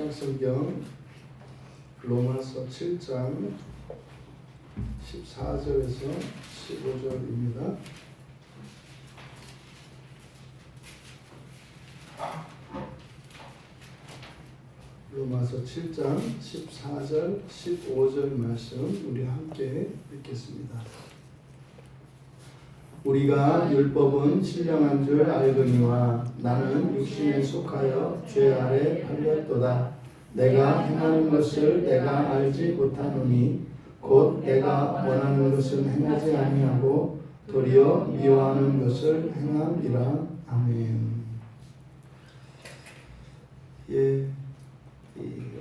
신약성경 로마서 7장 14절에서 15절입니다. 로마서 7장 14절 15절 말씀 우리 함께 읽겠습니다. 우리가 율법은 신령한 줄 알거니와 나는 육신에 속하여 죄 아래 팔렸도다. 내가 행하는 것을 내가 알지 못하노니 곧 내가 원하는 것을 행하지 아니하고 도리어 미워하는 것을 행함이라. 아멘.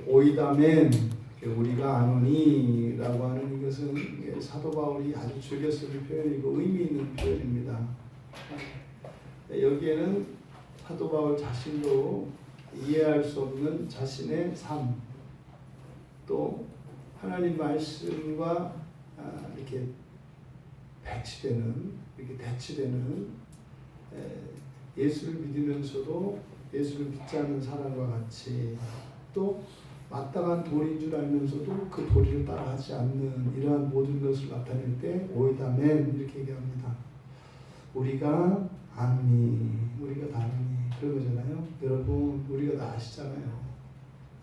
오이다멘 우리가 아노니라고 하는 이것은 사도 바울이 아주 즐겨 쓰는 표현이고 의미 있는 표현입니다. 여기에는 사도 바울 자신도 이해할 수 없는 자신의 삶, 또 하나님 말씀과 이렇게 대치되는 예수를 믿으면서도 예수를 믿지 않는 사람과 같이, 또 마땅한 도리인 줄 알면서도 그 도리를 따라하지 않는 이러한 모든 것을 나타낼 때 오이다멘 이렇게 얘기합니다. 우리가 아니, 우리가 다 아니 그런 거잖아요. 여러분 우리가 다 아시잖아요.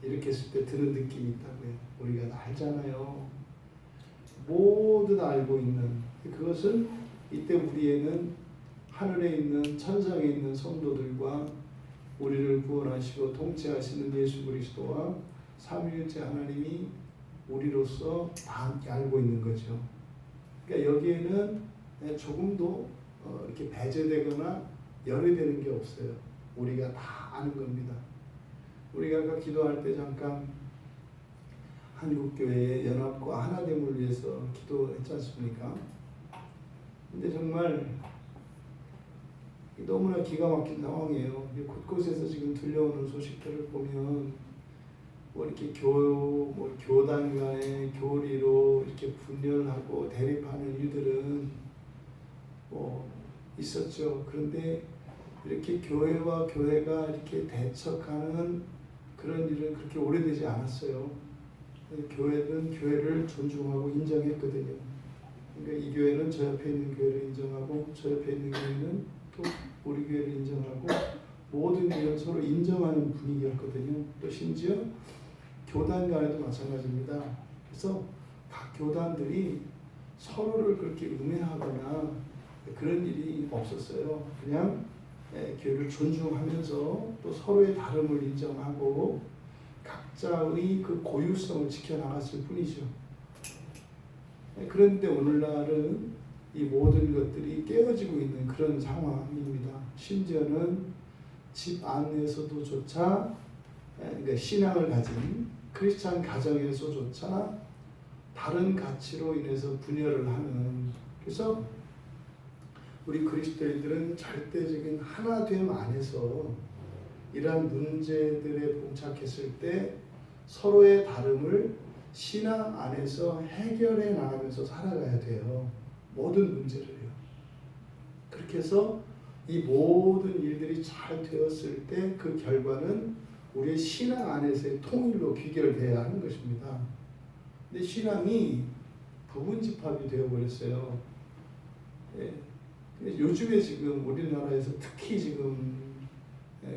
이렇게 했을 때 드는 느낌이 있다고요. 우리가 다 알잖아요. 모두 다 알고 있는 그것을 이때 우리에는 하늘에 있는 천상에 있는 성도들과 우리를 구원하시고 통치하시는 예수 그리스도와 삼위일체 하나님이 우리로서 다 함께 알고 있는 거죠. 그러니까 여기에는 조금도 이렇게 배제되거나 열애되는 게 없어요. 우리가 다 아는 겁니다. 우리가 아까 기도할 때 잠깐 한국교회의 연합과 하나됨을 위해서 기도했지 않습니까? 근데 정말 너무나 기가 막힌 상황이에요. 곳곳에서 지금 들려오는 소식들을 보면 이렇게 교단 간의 교리로 이렇게 분열하고 대립하는 일들은 있었죠. 그런데 이렇게 교회와 교회가 이렇게 대척하는 그런 일은 그렇게 오래되지 않았어요. 교회는 교회를 존중하고 인정했거든요. 그러니까 이 교회는 저 옆에 있는 교회를 인정하고 저 옆에 있는 교회는 또 우리 교회를 인정하고 모든 교회를 서로 인정하는 분위기였거든요. 또 심지어 교단 간에도 마찬가지입니다. 그래서 각 교단들이 서로를 그렇게 음해하거나 그런 일이 없었어요. 그냥 교회를 존중하면서 또 서로의 다름을 인정하고 각자의 그 고유성을 지켜나갔을 뿐이죠. 그런데 오늘날은 이 모든 것들이 깨어지고 있는 그런 상황입니다. 심지어는 집 안에서도조차 그러니까 신앙을 가진 크리스찬 가정에서조차 다른 가치로 인해서 분열을 하는, 그래서 우리 그리스도인들은 절대적인 하나됨 안에서 이러한 문제들에 봉착했을 때 서로의 다름을 신앙 안에서 해결해 나가면서 살아가야 돼요. 모든 문제를요. 그렇게 해서 이 모든 일들이 잘 되었을 때 그 결과는 우리의 신앙 안에서의 통일로 귀결돼야 하는 것입니다. 근데 신앙이 부분집합이 되어버렸어요. 요즘에 지금 우리나라에서 특히 지금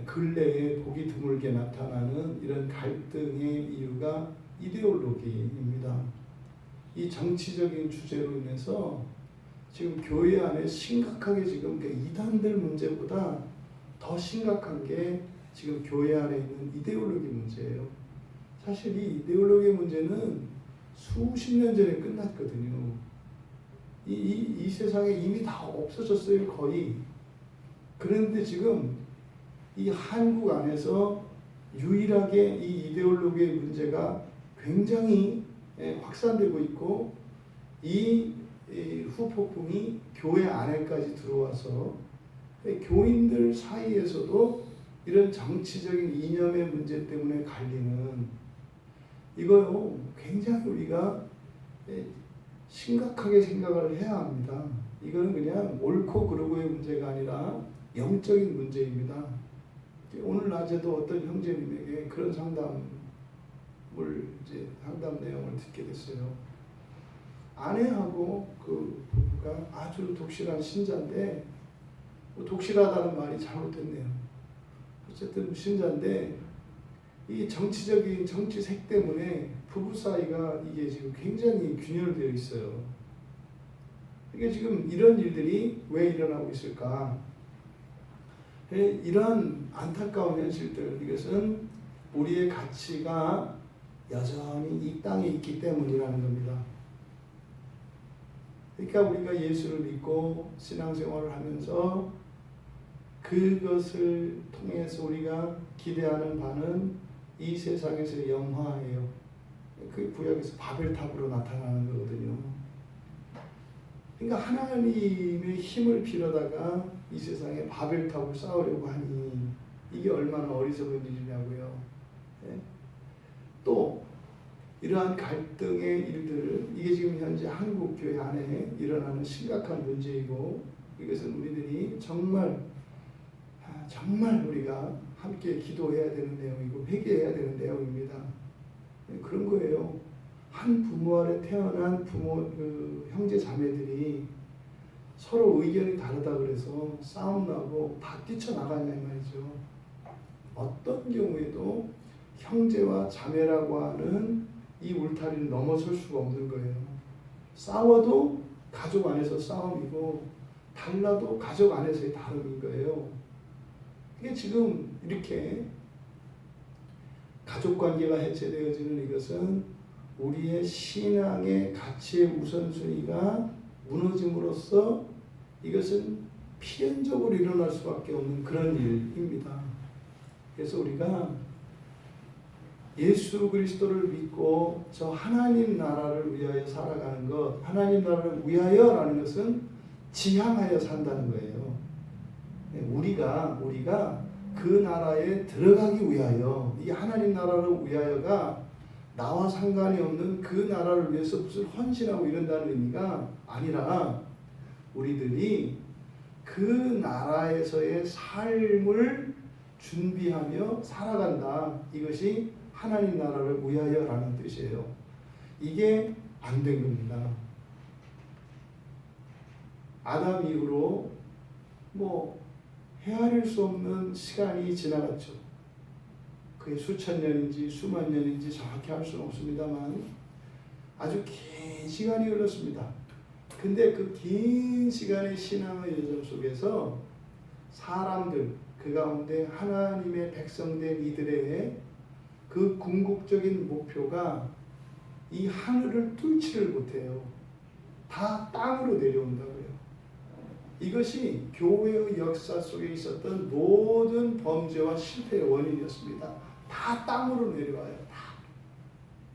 근래에 보기 드물게 나타나는 이런 갈등의 이유가 이데올로기입니다. 이 정치적인 주제로 인해서 지금 교회 안에 심각하게 지금 이단들 문제보다 더 심각한 게 지금 교회 안에 있는 이데올로기 문제예요. 사실 이 이데올로기 문제는 수십 년 전에 끝났거든요. 이 세상에 이미 다 없어졌어요, 거의. 그런데 지금 이 한국 안에서 유일하게 이 이데올로기의 문제가 굉장히 확산되고 있고, 이 후폭풍이 교회 안에까지 들어와서 교인들 사이에서도 이런 정치적인 이념의 문제 때문에 갈리는, 이거 굉장히 우리가 심각하게 생각을 해야 합니다. 이거는 그냥 옳고 그르고의 문제가 아니라 영적인 문제입니다. 오늘 낮에도 어떤 형제님에게 그런 상담 이제 상담 내용을 듣게 됐어요. 아내하고 그 부부가 아주 독실한 신자인데, 독실하다는 말이 잘못됐네요. 어쨌든 신자인데 이 정치적인 정치색 때문에 부부 사이가 이게 지금 굉장히 균열되어 있어요. 이게 지금 이런 일들이 왜 일어나고 있을까? 이런 안타까운 현실들, 이것은 우리의 가치가 여전히 이 땅에 있기 때문이라는 겁니다. 그러니까 우리가 예수를 믿고 신앙생활을 하면서 그것을 통해서 우리가 기대하는 바는 이 세상에서의 영화예요. 그 구약에서 바벨탑으로 나타나는 거거든요. 그러니까 하나님의 힘을 빌어다가 이 세상에 바벨탑을 쌓으려고 하니 이게 얼마나 어리석은 일이냐고요. 네? 또 이러한 갈등의 일들을, 이게 지금 현재 한국 교회 안에 일어나는 심각한 문제이고, 이것은 우리들이 정말 우리가 함께 기도해야 되는 내용이고 회개해야 되는 내용입니다. 그런 거예요. 한 부모 아래 태어난 형제 자매들이 서로 의견이 다르다 그래서 싸움 나고 다 뛰쳐나가냐 이 말이죠. 어떤 경우에도 형제와 자매라고 하는 이 울타리를 넘어설 수가 없는 거예요. 싸워도 가족 안에서 싸움이고 달라도 가족 안에서의 다름인 거예요. 이게 지금 이렇게 가족관계가 해체되어지는 이것은 우리의 신앙의 가치의 우선순위가 무너짐으로써 이것은 필연적으로 일어날 수밖에 없는 그런 일입니다. 그래서 우리가 예수 그리스도를 믿고 저 하나님 나라를 위하여 살아가는 것, 하나님 나라를 위하여라는 것은 지향하여 산다는 거예요. 우리가 그 나라에 들어가기 위하여, 이 하나님 나라를 위하여가 나와 상관이 없는 그 나라를 위해서 무슨 헌신하고 이런다는 의미가 아니라 우리들이 그 나라에서의 삶을 준비하며 살아간다. 이것이 하나님 나라를 위하여라는 뜻이에요. 이게 안 된 겁니다. 아담 이후로 헤아릴 수 없는 시간이 지나갔죠. 그게 수천 년인지 수만 년인지 정확히 알 수는 없습니다만 아주 긴 시간이 흘렀습니다. 근데 그 긴 시간의 신앙의 여정 속에서 사람들, 그 가운데 하나님의 백성된 이들의 그 궁극적인 목표가 이 하늘을 뚫지를 못해요. 다 땅으로 내려온다고요. 이것이 교회의 역사 속에 있었던 모든 범죄와 실패의 원인이었습니다. 다 땅으로 내려와요. 다.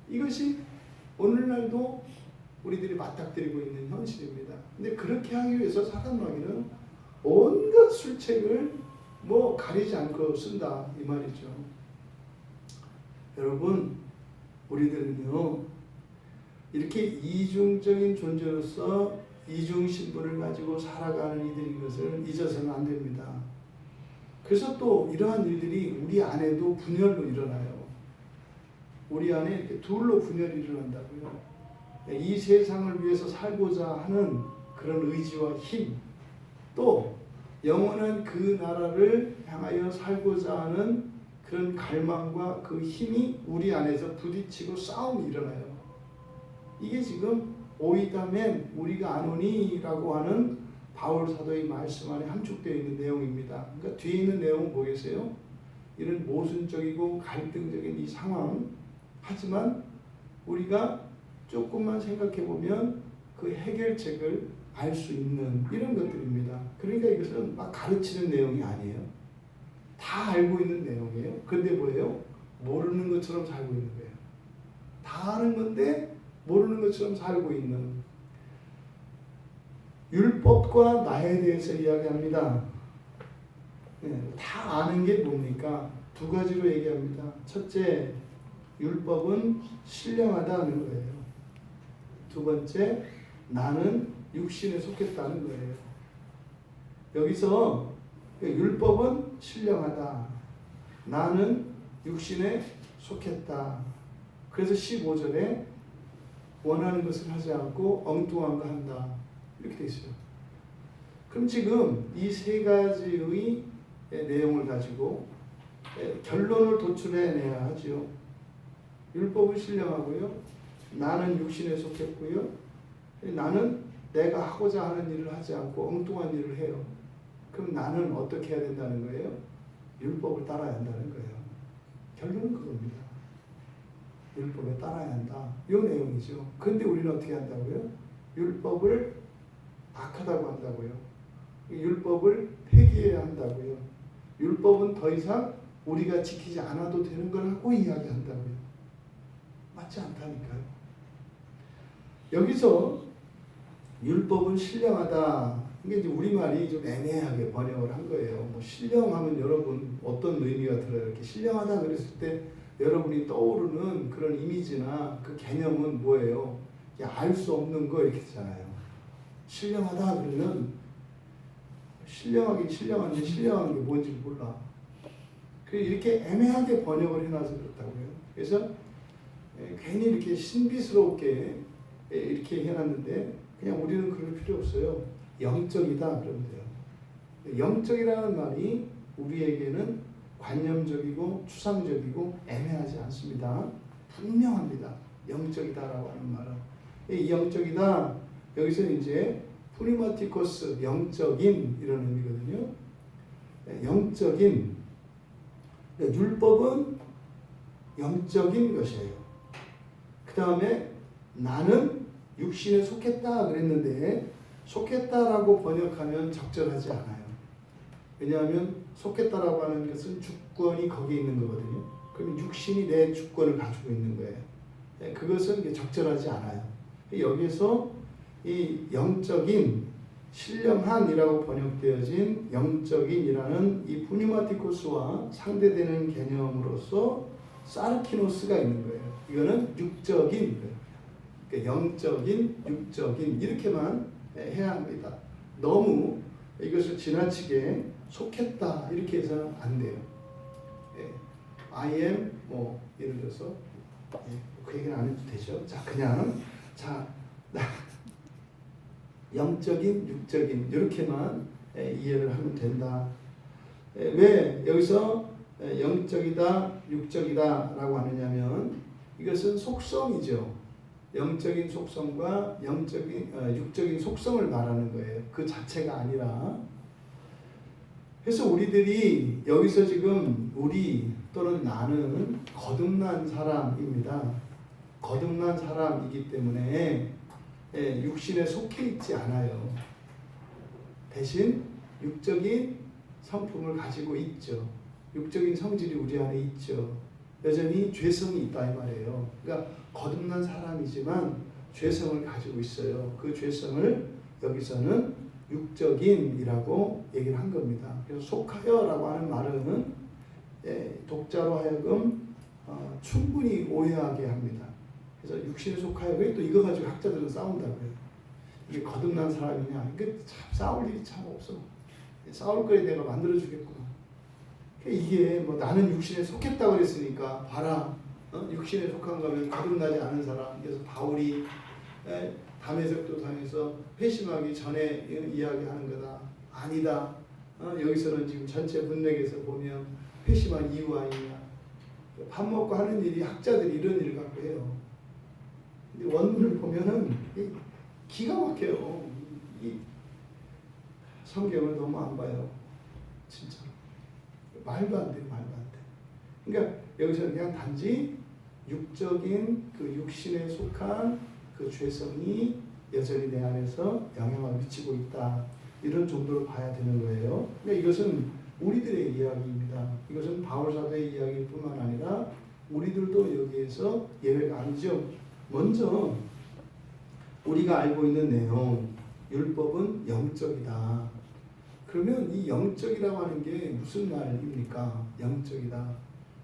이것이 오늘날도 우리들이 맞닥뜨리고 있는 현실입니다. 근데 그렇게 하기 위해서 사단 마귀는 온갖 술책을 가리지 않고 쓴다 이 말이죠. 여러분, 우리들은요 이렇게 이중적인 존재로서 이중 신분을 가지고 살아가는 이들인 것을 잊어서는 안 됩니다. 그래서 또 이러한 일들이 우리 안에도 분열로 일어나요. 우리 안에 이렇게 둘로 분열이 일어난다고요. 이 세상을 위해서 살고자 하는 그런 의지와 힘, 또 영원한 그 나라를 향하여 살고자 하는 그런 갈망과 그 힘이 우리 안에서 부딪히고 싸움이 일어나요. 이게 지금 오이다멘 우리가 아노니라고 하는 바울 사도의 말씀 안에 함축되어 있는 내용입니다. 그러니까 뒤에 있는 내용은 뭐겠어요? 이런 모순적이고 갈등적인 이 상황, 하지만 우리가 조금만 생각해 보면 그 해결책을 알 수 있는 이런 것들입니다. 그러니까 이것은 막 가르치는 내용이 아니에요. 다 알고 있는 내용이에요. 근데 뭐예요? 모르는 것처럼 살고 있는 거예요. 다 아는 건데 모르는 것처럼 살고 있는. 율법과 나에 대해서 이야기합니다. 다 아는 게 뭡니까? 두 가지로 얘기합니다. 첫째, 율법은 신령하다는 거예요. 두 번째, 나는 육신에 속했다는 거예요. 여기서 율법은 신령하다. 나는 육신에 속했다. 그래서 15절에 원하는 것을 하지 않고 엉뚱한 거 한다. 이렇게 돼 있어요. 그럼 지금 이 세 가지의 내용을 가지고 결론을 도출해내야 하죠. 율법을 신령하고요. 나는 육신에 속했고요. 나는 내가 하고자 하는 일을 하지 않고 엉뚱한 일을 해요. 그럼 나는 어떻게 해야 된다는 거예요? 율법을 따라야 한다는 거예요. 결론은 그겁니다. 율법에 따라야 한다. 이 내용이죠. 그런데 우리는 어떻게 한다고요? 율법을 악하다고 한다고요. 율법을 폐기해야 한다고요. 율법은 더 이상 우리가 지키지 않아도 되는 거라고 이야기한다고요. 맞지 않다니까요. 여기서 율법은 신령하다. 이게 이제 우리말이 좀 애매하게 번역을 한 거예요. 뭐 신령하면 여러분 어떤 의미가 들어요? 이렇게 신령하다 그랬을 때 여러분이 떠오르는 그런 이미지나 그 개념은 뭐예요? 알 수 없는 거 이렇게 되잖아요. 신령하다 그러면 신령하긴 신령한데 신령한 게 뭔지 몰라. 이렇게 애매하게 번역을 해놔서 그렇다고요. 그래서 괜히 이렇게 신비스럽게 이렇게 해놨는데 그냥 우리는 그럴 필요 없어요. 영적이다 그러면 돼요. 영적이라는 말이 우리에게는 관념적이고 추상적이고 애매하지 않습니다. 분명합니다. 영적이다라고 하는 말은. 이 영적이다 여기서 이제 프리마티코스 영적인 이런 의미거든요. 영적인 율법은 영적인 것이에요. 그 다음에 나는 육신에 속했다 그랬는데 속했다라고 번역하면 적절하지 않아요. 왜냐하면 속했다라고 하는 것은 주권이 거기에 있는 거거든요. 그럼 육신이 내 주권을 가지고 있는 거예요. 그것은 적절하지 않아요. 여기서 이 영적인 신령한이라고 번역되어진 영적인이라는 이 푸니마티코스와 상대되는 개념으로서 사르키노스가 있는 거예요. 이거는 육적인 거예요. 그러니까 영적인, 육적인 이렇게만 해야 합니다. 너무 이것을 지나치게 속했다 이렇게 해서는 안 돼요. I am 뭐 예를 들어서 그 얘기는 안 해도 되죠. 자 그냥 영적인, 육적인 이렇게만 이해를 하면 된다. 왜 여기서 영적이다, 육적이다라고 하느냐면 이것은 속성이죠. 영적인 속성과 육적인 속성을 말하는 거예요. 그 자체가 아니라. 그래서 우리들이 여기서 지금 우리 또는 나는 거듭난 사람입니다. 거듭난 사람이기 때문에 육신에 속해 있지 않아요. 대신 육적인 성품을 가지고 있죠. 육적인 성질이 우리 안에 있죠. 여전히 죄성이 있다 이 말이에요. 그러니까 거듭난 사람이지만 죄성을 가지고 있어요. 그 죄성을 여기서는 육적인이라고 얘기를 한 겁니다. 그래서 속하여라고 하는 말은 독자로 하여금 충분히 오해하게 합니다. 그래서 육신에 속하여 왜 또 이거 가지고 학자들은 싸운다고요. 이게 거듭난 사람이냐? 이게 참 싸울 일이 참 없어. 싸울 거에 내가 만들어 주겠구나. 이게 뭐 나는 육신에 속했다 그랬으니까 봐라. 육신에 속한 거면 거듭나지 않은 사람. 그래서 바울이 담에색도 당해서 회심하기 전에 이야기하는 거다. 아니다. 여기서는 지금 전체 문맥에서 보면 회심한 이유가 아니냐. 밥 먹고 하는 일이 학자들이 이런 일을 갖고 해요. 근데 원문을 보면은 기가 막혀요. 이 성경을 너무 안 봐요. 진짜. 말도 안 돼요. 말도 안 돼. 그러니까 여기서 그냥 단지 육적인 그 육신에 속한 그 죄성이 여전히 내 안에서 영향을 미치고 있다. 이런 정도로 봐야 되는 거예요. 그러니까 이것은 우리들의 이야기입니다. 이것은 바울 사도의 이야기일 뿐만 아니라 우리들도 여기에서 예외가 아니죠. 먼저 우리가 알고 있는 내용, 율법은 영적이다. 그러면 이 영적이라고 하는 게 무슨 말입니까? 영적이다.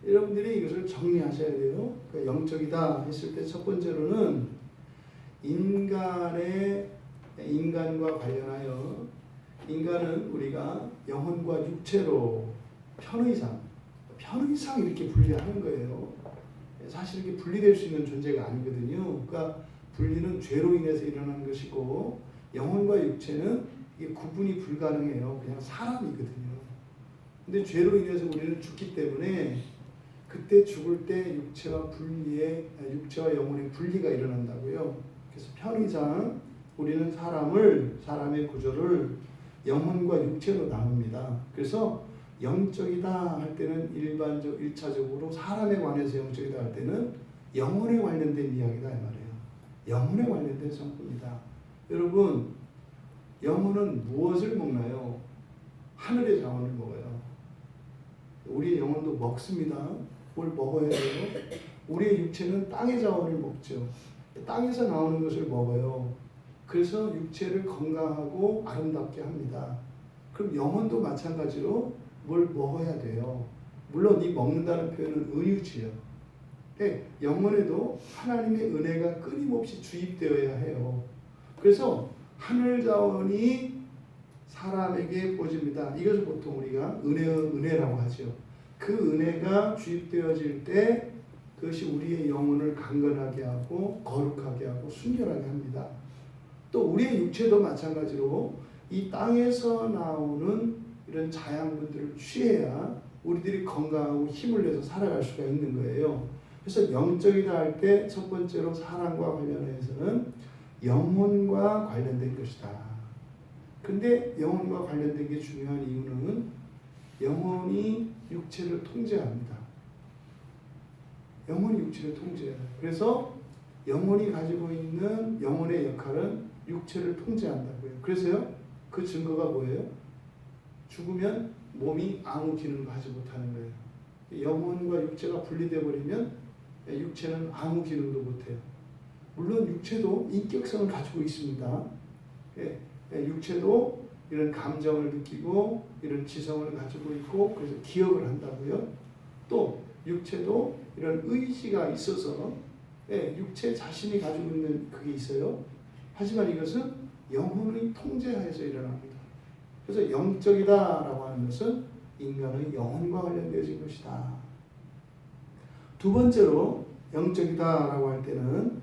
여러분들이 이것을 정리하셔야 돼요. 그러니까 영적이다 했을 때 첫 번째로는 인간과 관련하여 인간은 우리가 영혼과 육체로 편의상 이렇게 분리하는 거예요. 사실 이게 분리될 수 있는 존재가 아니거든요. 그러니까 분리는 죄로 인해서 일어나는 것이고 영혼과 육체는 이게 구분이 불가능해요. 그냥 사람이거든요. 근데 죄로 인해서 우리는 죽기 때문에 그때 죽을 때 육체와 영혼의 분리가 일어난다고요. 그래서 편의상 우리는 사람의 구조를 영혼과 육체로 나눕니다. 그래서 영적이다 할 때는 일차적으로 사람에 관해서 영적이다 할 때는 영혼에 관련된 이야기다 이 말이에요. 영혼에 관련된 성품이다. 여러분, 영혼은 무엇을 먹나요? 하늘의 자원을 먹어요. 우리의 영혼도 먹습니다. 뭘 먹어야 돼요? 우리의 육체는 땅의 자원을 먹죠. 땅에서 나오는 것을 먹어요. 그래서 육체를 건강하고 아름답게 합니다. 그럼 영혼도 마찬가지로 뭘 먹어야 돼요. 물론 이 먹는다는 표현은 은유지요. 영혼에도 하나님의 은혜가 끊임없이 주입되어야 해요. 그래서 하늘 자원이 사람에게 보집니다. 이것을 보통 우리가 은혜라고 하죠. 그 은혜가 주입되어질 때 그것이 우리의 영혼을 강건하게 하고 거룩하게 하고 순결하게 합니다. 또 우리의 육체도 마찬가지로 이 땅에서 나오는 이런 자양분들을 취해야 우리들이 건강하고 힘을 내서 살아갈 수가 있는 거예요. 그래서 영적이다 할 때 첫 번째로 사랑과 관련해서는 영혼과 관련된 것이다. 근데 영혼과 관련된 게 중요한 이유는 영혼이 육체를 통제합니다. 영혼이 육체를 통제해요. 그래서 영혼이 가지고 있는 영혼의 역할은 육체를 통제한다고요. 그래서요, 그 증거가 뭐예요? 죽으면 몸이 아무 기능도 하지 못하는 거예요. 영혼과 육체가 분리되어 버리면 육체는 아무 기능도 못해요. 물론 육체도 인격성을 가지고 있습니다. 육체도 이런 감정을 느끼고 이런 지성을 가지고 있고 그래서 기억을 한다고요. 또 육체도 이런 의지가 있어서 육체 자신이 가지고 있는 그게 있어요. 하지만 이것은 영혼의 통제하에서 일어납니다. 그래서 영적이다라고 하는 것은 인간의 영혼과 관련되어진 것이다. 두 번째로 영적이다라고 할 때는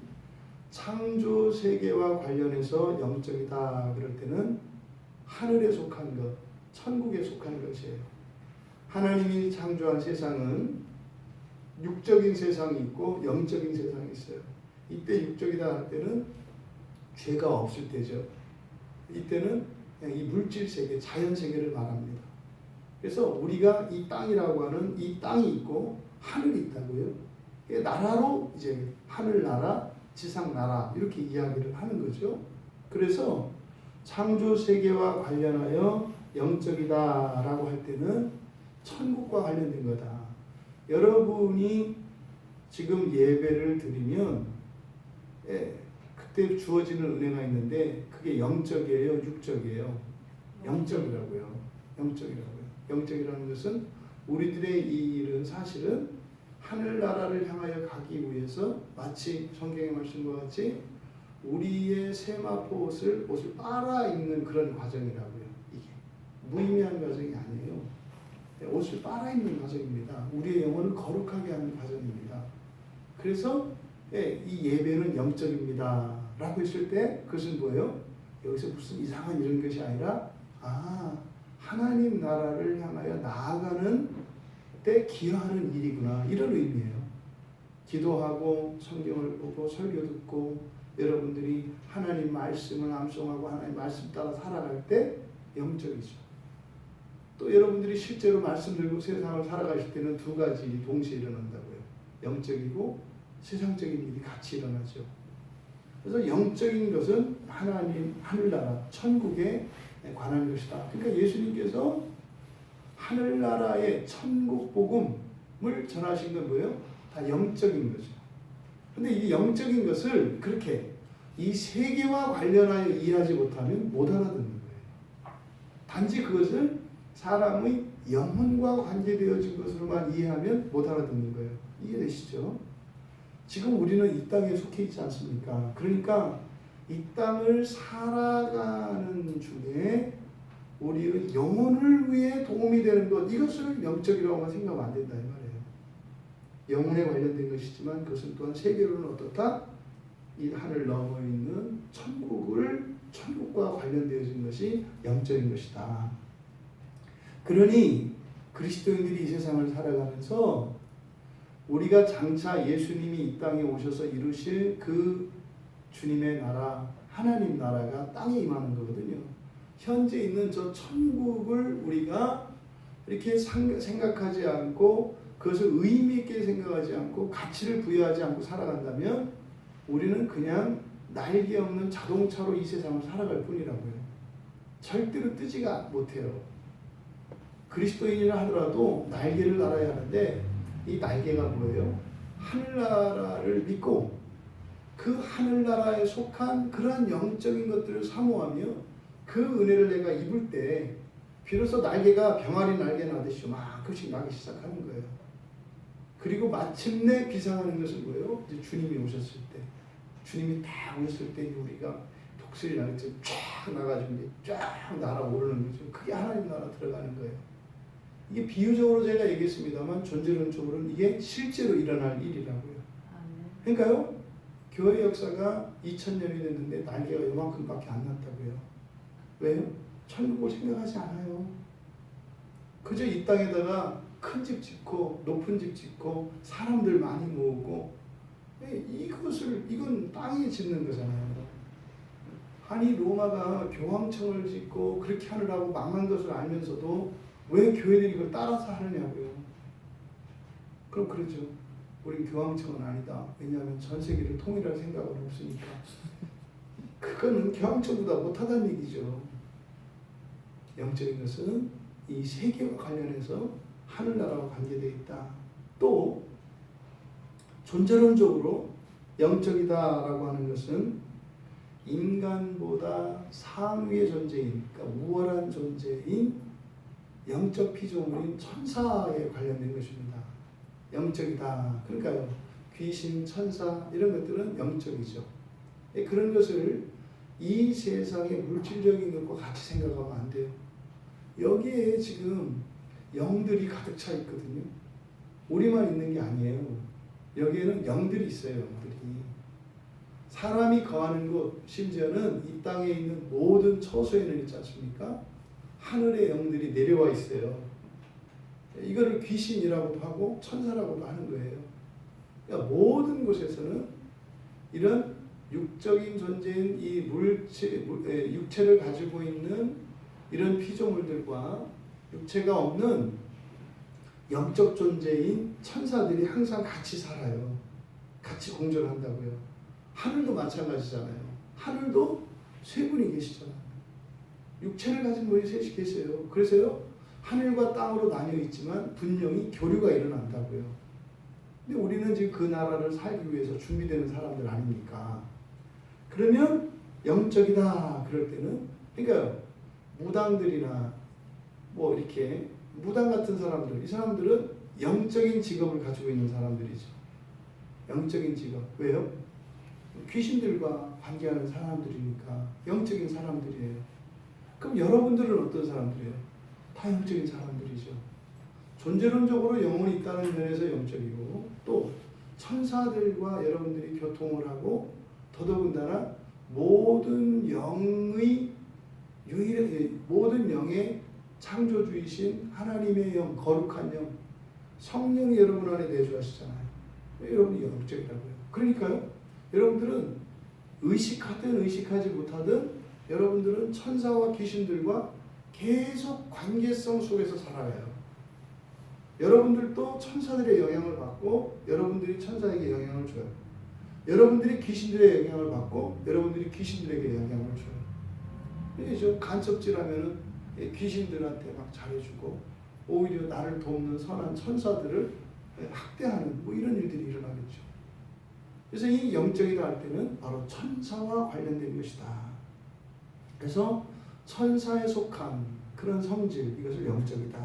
창조 세계와 관련해서 영적이다 그럴 때는 하늘에 속한 것, 천국에 속한 것이에요. 하나님이 창조한 세상은 육적인 세상이 있고 영적인 세상이 있어요. 이때 육적이다 할 때는 죄가 없을 때죠. 이때는 그냥 이 물질 세계, 자연 세계를 말합니다. 그래서 우리가 이 땅이라고 하는 이 땅이 있고 하늘이 있다고요. 나라로 이제 하늘나라, 지상나라 이렇게 이야기를 하는 거죠. 그래서 창조 세계와 관련하여 영적이다라고 할 때는 천국과 관련된 거다. 여러분이 지금 예배를 드리면 그때 주어지는 은혜가 있는데 그게 영적이에요, 육적이에요? 영적이라고요. 영적이라고요. 영적이라는 것은 우리들의 이 일은 사실은 하늘나라를 향하여 가기 위해서 마치 성경의 말씀과 같이 우리의 세마포 옷을 빨아 입는 그런 과정이라고요. 이게 무의미한 과정이 아니에요. 옷을 빨아 입는 과정입니다. 우리의 영혼을 거룩하게 하는 과정입니다. 그래서 이 예배는 영적입니다 라고 했을 때 그것은 뭐예요? 여기서 무슨 이상한 이런 것이 아니라 하나님 나라를 향하여 나아가는 때 기여하는 일이구나 이런 의미예요. 기도하고 성경을 보고 설교 듣고 여러분들이 하나님 말씀을 암송하고 하나님 말씀 따라 살아갈 때 영적이죠. 또 여러분들이 실제로 말씀 들고 세상을 살아가실 때는 두 가지 동시에 일어난다고요. 영적이고 세상적인 일이 같이 일어나죠. 그래서 영적인 것은 하나님 하늘나라 천국에 관한 것이다. 그러니까 예수님께서 하늘나라의 천국 복음을 전하신 건 뭐예요? 다 영적인 거죠. 근데 이 영적인 것을 그렇게 이 세계와 관련하여 이해하지 못하면 못 알아듣는 거예요. 단지 그것을 사람의 영혼과 관계되어진 것으로만 이해하면 못 알아듣는 거예요. 이해되시죠? 지금 우리는 이 땅에 속해 있지 않습니까? 그러니까 이 땅을 살아가는 중에 우리의 영혼을 위해 도움이 되는 것, 이것을 영적이라고만 생각하면 안 된다 이 말이에요. 영혼에 관련된 것이지만 그것은 또한 세계로는 어떻다? 이 하늘 넘어 있는 천국과 관련되어진 것이 영적인 것이다. 그러니 그리스도인들이 이 세상을 살아가면서 우리가 장차 예수님이 이 땅에 오셔서 이루실 그 주님의 나라, 하나님 나라가 땅에 임하는 거거든요. 현재 있는 저 천국을 우리가 이렇게 생각하지 않고 그것을 의미 있게 생각하지 않고 가치를 부여하지 않고 살아간다면 우리는 그냥 날개 없는 자동차로 이 세상을 살아갈 뿐이라고요. 절대로 뜨지가 못해요. 그리스도인이라 하더라도 날개를 달아야 하는데 이 날개가 뭐예요? 하늘나라를 믿고 그 하늘나라에 속한 그러한 영적인 것들을 사모하며 그 은혜를 내가 입을 때 비로소 날개가 병아리 날개 나듯이 만큼씩 나기 시작하는 거예요. 그리고 마침내 비상하는 것은 뭐예요? 이제 주님이 오셨을 때, 주님이 딱 오셨을 때 우리가 독수리 날개처럼 쫙 나가지고 쫙 날아오르는 거죠. 그게 하나님 나라 들어가는 거예요. 이게 비유적으로 제가 얘기했습니다만 존재론적으로는 이게 실제로 일어날 일이라고요. 그러니까요, 교회 역사가 2000년이 됐는데 날개가 요만큼밖에 안 났다고요. 왜요? 천국을 생각하지 않아요. 그저 이 땅에다가 큰 집 짓고 높은 집 짓고 사람들 많이 모으고 이건 땅에 짓는 거잖아요. 아니 로마가 교황청을 짓고 그렇게 하느라고 망한 것을 알면서도 왜 교회들이 이걸 따라서 하느냐고요. 그럼 그러죠. 우린 교황청은 아니다. 왜냐하면 전 세계를 통일할 생각은 없으니까. 그거는 교황청보다 못하다는 얘기죠. 영적인 것은 이 세계와 관련해서 하늘나라와 관계되어 있다. 또 존재론적으로 영적이다라고 하는 것은 인간보다 상위의 존재인, 그러니까 우월한 존재인 영적 피조물인 천사에 관련된 것입니다. 영적이다. 그러니까요, 귀신, 천사 이런 것들은 영적이죠. 그런 것을 이 세상의 물질적인 것과 같이 생각하면 안 돼요. 여기에 지금 영들이 가득 차 있거든요. 우리만 있는 게 아니에요. 여기에는 영들이 있어요. 영들이. 사람이 거하는 곳, 심지어는 이 땅에 있는 모든 처소에는 있지 않습니까? 하늘의 영들이 내려와 있어요. 이거를 귀신이라고도 하고 천사라고도 하는 거예요. 그러니까 모든 곳에서는 이런 육적인 존재인 이 육체를 가지고 있는 이런 피조물들과 육체가 없는 영적 존재인 천사들이 항상 같이 살아요. 같이 공존한다고요. 하늘도 마찬가지잖아요. 하늘도 세 분이 계시잖아요. 육체를 가진 분이 셋이 계세요. 그래서요, 하늘과 땅으로 나뉘어 있지만 분명히 교류가 일어난다고요. 근데 우리는 지금 그 나라를 살기 위해서 준비되는 사람들 아닙니까? 그러면 영적이다 그럴 때는, 그러니까 무당들이나 뭐 이렇게 무당 같은 사람들, 이 사람들은 영적인 직업을 가지고 있는 사람들이죠. 영적인 직업. 왜요? 귀신들과 관계하는 사람들이니까 영적인 사람들이에요. 그럼 여러분들은 어떤 사람들이에요? 다 영적인 사람들이죠. 존재론적으로 영혼이 있다는 면에서 영적이고, 또 천사들과 여러분들이 교통을 하고, 더더군다나 모든 영의 모든 영의 창조주이신 하나님의 영, 거룩한 영, 성령이 여러분 안에 내주하시잖아요. 여러분이 영적이라고요. 그러니까요, 여러분들은 의식하든 의식하지 못하든 여러분들은 천사와 귀신들과 계속 관계성 속에서 살아요. 여러분들도 천사들의 영향을 받고 여러분들이 천사에게 영향을 줘요. 여러분들이 귀신들의 영향을 받고 여러분들이 귀신들에게 영향을 줘요. 저 간첩질하면은 귀신들한테 막 잘해주고 오히려 나를 돕는 선한 천사들을 학대하는 뭐 이런 일들이 일어나겠죠. 그래서 이 영적이다 할 때는 바로 천사와 관련된 것이다. 그래서 천사에 속한 그런 성질, 이것을 영적이다.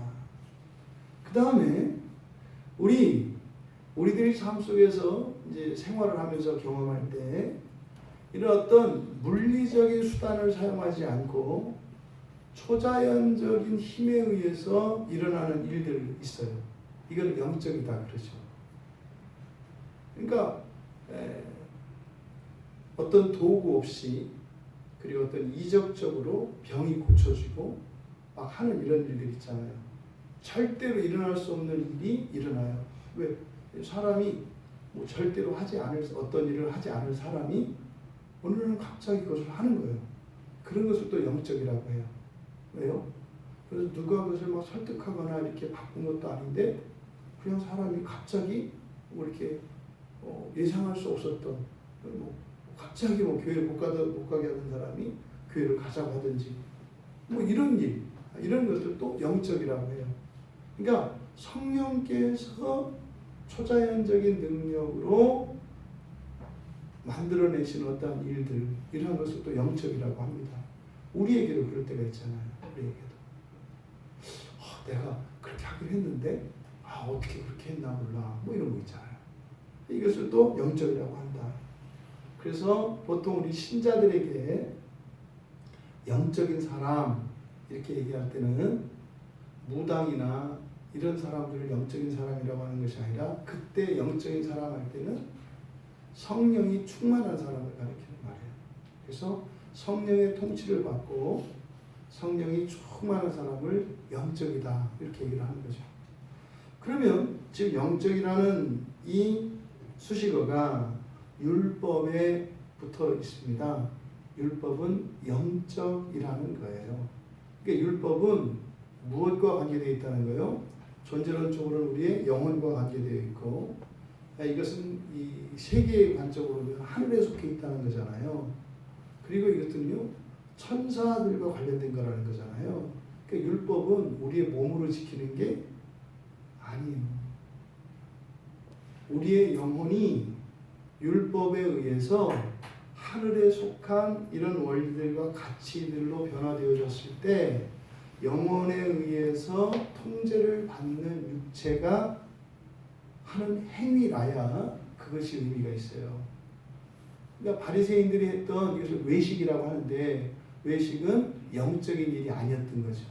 그 다음에 우리들이 삶 속에서 이제 생활을 하면서 경험할 때 이런 어떤 물리적인 수단을 사용하지 않고 초자연적인 힘에 의해서 일어나는 일들이 있어요. 이걸 영적이다 그러죠. 그러니까 어떤 도구 없이 그리고 어떤 이적적으로 병이 고쳐지고 막 하는 이런 일들 있잖아요. 절대로 일어날 수 없는 일이 일어나요. 왜? 사람이 뭐 절대로 하지 않을 어떤 일을 하지 않을 사람이 오늘은 갑자기 그것을 하는 거예요. 그런 것을 또 영적이라고 해요. 왜요? 그래서 누가 그것을 막 설득하거나 이렇게 바꾼 것도 아닌데 그냥 사람이 갑자기 뭐 이렇게 예상할 수 없었던 뭐 갑자기 뭐 교회를 못 가게 하던 사람이 교회를 가자고 하든지 뭐 이런 일 이런 것들도 영적이라고 해요. 그러니까 성령께서 초자연적인 능력으로 만들어내신 어떤 일들 이러한 것을 또 영적이라고 합니다. 우리에게도 그럴 때가 있잖아요. 우리에게도 내가 그렇게 하긴 했는데 어떻게 그렇게 했나 몰라 뭐 이런 거 있잖아요. 이것을 또 영적이라고 한다. 그래서 보통 우리 신자들에게 영적인 사람 이렇게 얘기할 때는 무당이나 이런 사람들을 영적인 사람이라고 하는 것이 아니라 그때 영적인 사람 할 때는 성령이 충만한 사람을 가리키는 말이에요. 그래서 성령의 통치를 받고 성령이 충만한 사람을 영적이다 이렇게 얘기를 하는 거죠. 그러면 지금 영적이라는 이 수식어가 율법에 붙어 있습니다. 율법은 영적이라는 거예요. 그러니까 율법은 무엇과 관계되어 있다는 거예요? 존재론적으로는 우리의 영혼과 관계되어 있고 이것은 이 세계의 관점으로 보면 하늘에 속해 있다는 거잖아요. 그리고 이것들은요 천사들과 관련된 거라는 거잖아요. 그러니까 율법은 우리의 몸으로 지키는 게 아니에요. 우리의 영혼이 율법에 의해서 하늘에 속한 이런 원리들과 가치들로 변화되어졌을 때 영혼에 의해서 통제를 받는 육체가 하는 행위라야 그것이 의미가 있어요. 그러니까 바리새인들이 했던 이것을 외식이라고 하는데 외식은 영적인 일이 아니었던 거죠.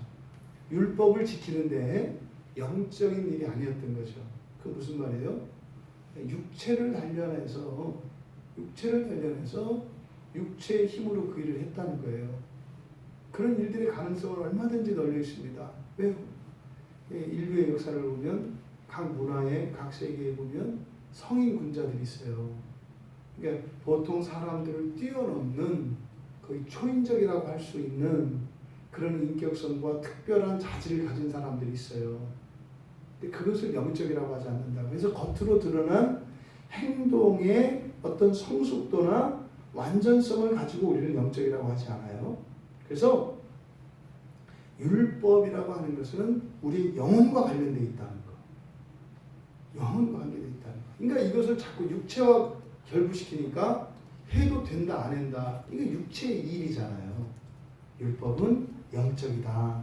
율법을 지키는데 영적인 일이 아니었던 거죠. 그 무슨 말이에요? 육체를 단련해서 육체의 힘으로 그 일을 했다는 거예요. 그런 일들의 가능성은 얼마든지 널려 있습니다. 왜요? 인류의 역사를 보면 각 문화에 각 세계에 보면 성인 군자들이 있어요. 그러니까 보통 사람들을 뛰어넘는 거의 초인적이라고 할 수 있는 그런 인격성과 특별한 자질을 가진 사람들이 있어요. 근데 그것을 영적이라고 하지 않는다. 그래서 겉으로 드러난 행동의 어떤 성숙도나 완전성을 가지고 우리는 영적이라고 하지 않아요. 그래서 율법이라고 하는 것은 우리 영혼과 관련되어 있다는 거. 영혼과 관련되어 있다는 거. 그러니까 이것을 자꾸 육체와 결부시키니까 해도 된다 안 한다. 이게 육체의 일이잖아요. 율법은 영적이다.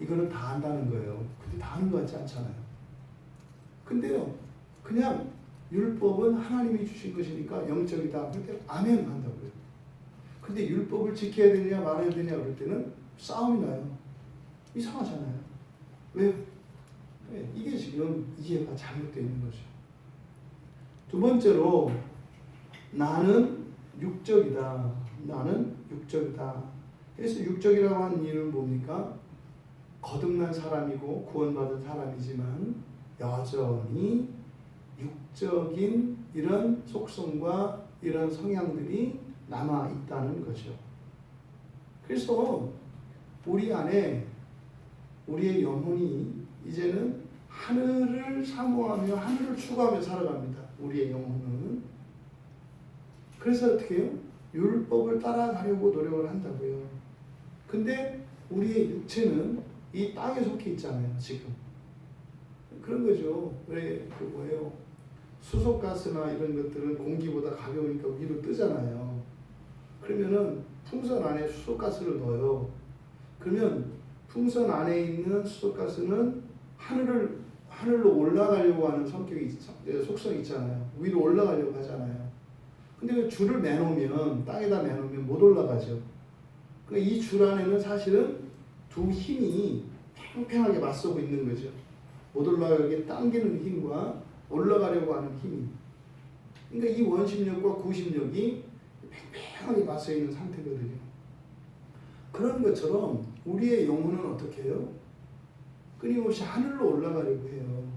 이거는 다 한다는 거예요. 근데 다 하는 것 같지 않잖아요. 근데요, 그냥 율법은 하나님이 주신 것이니까 영적이다. 그럴 때 아멘 한다고요. 근데 율법을 지켜야 되냐 말아야 되냐 그럴 때는 싸움이 나요. 이상하잖아요. 왜? 이게 지금 이해가 잘못되어 있는 거죠. 두 번째로 나는 육적이다. 나는 육적이다. 그래서 육적이라고 하는 이유는 뭡니까? 거듭난 사람이고 구원받은 사람이지만 여전히 육적인 이런 속성과 이런 성향들이 남아 있다는 거죠. 그래서 우리 안에 우리의 영혼이 이제는 하늘을 사모하며 하늘을 추구하며 살아갑니다. 우리의 영혼은. 그래서 어떻게 해요? 율법을 따라가려고 노력을 한다고요. 근데 우리의 육체는 이 땅에 속해 있잖아요. 지금. 그런 거죠. 왜 그 뭐예요? 수소가스나 이런 것들은 공기보다 가벼우니까 위로 뜨잖아요. 그러면은 풍선 안에 수소가스를 넣어요. 그러면 풍선 안에 있는 수소가스는 하늘로 올라가려고 하는 속성이 있잖아요. 위로 올라가려고 하잖아요. 근데 그 줄을 매놓으면 땅에다 매놓으면 못 올라가죠. 그러니까 이 줄 안에는 사실은 두 힘이 팽팽하게 맞서고 있는 거죠. 못 올라가게 당기는 힘과 올라가려고 하는 힘이. 그러니까 이 원심력과 구심력이 팽팽하게 맞서 있는 상태거든요. 그런 것처럼 우리의 영혼은 어떻게 해요? 끊임없이 하늘로 올라가려고 해요.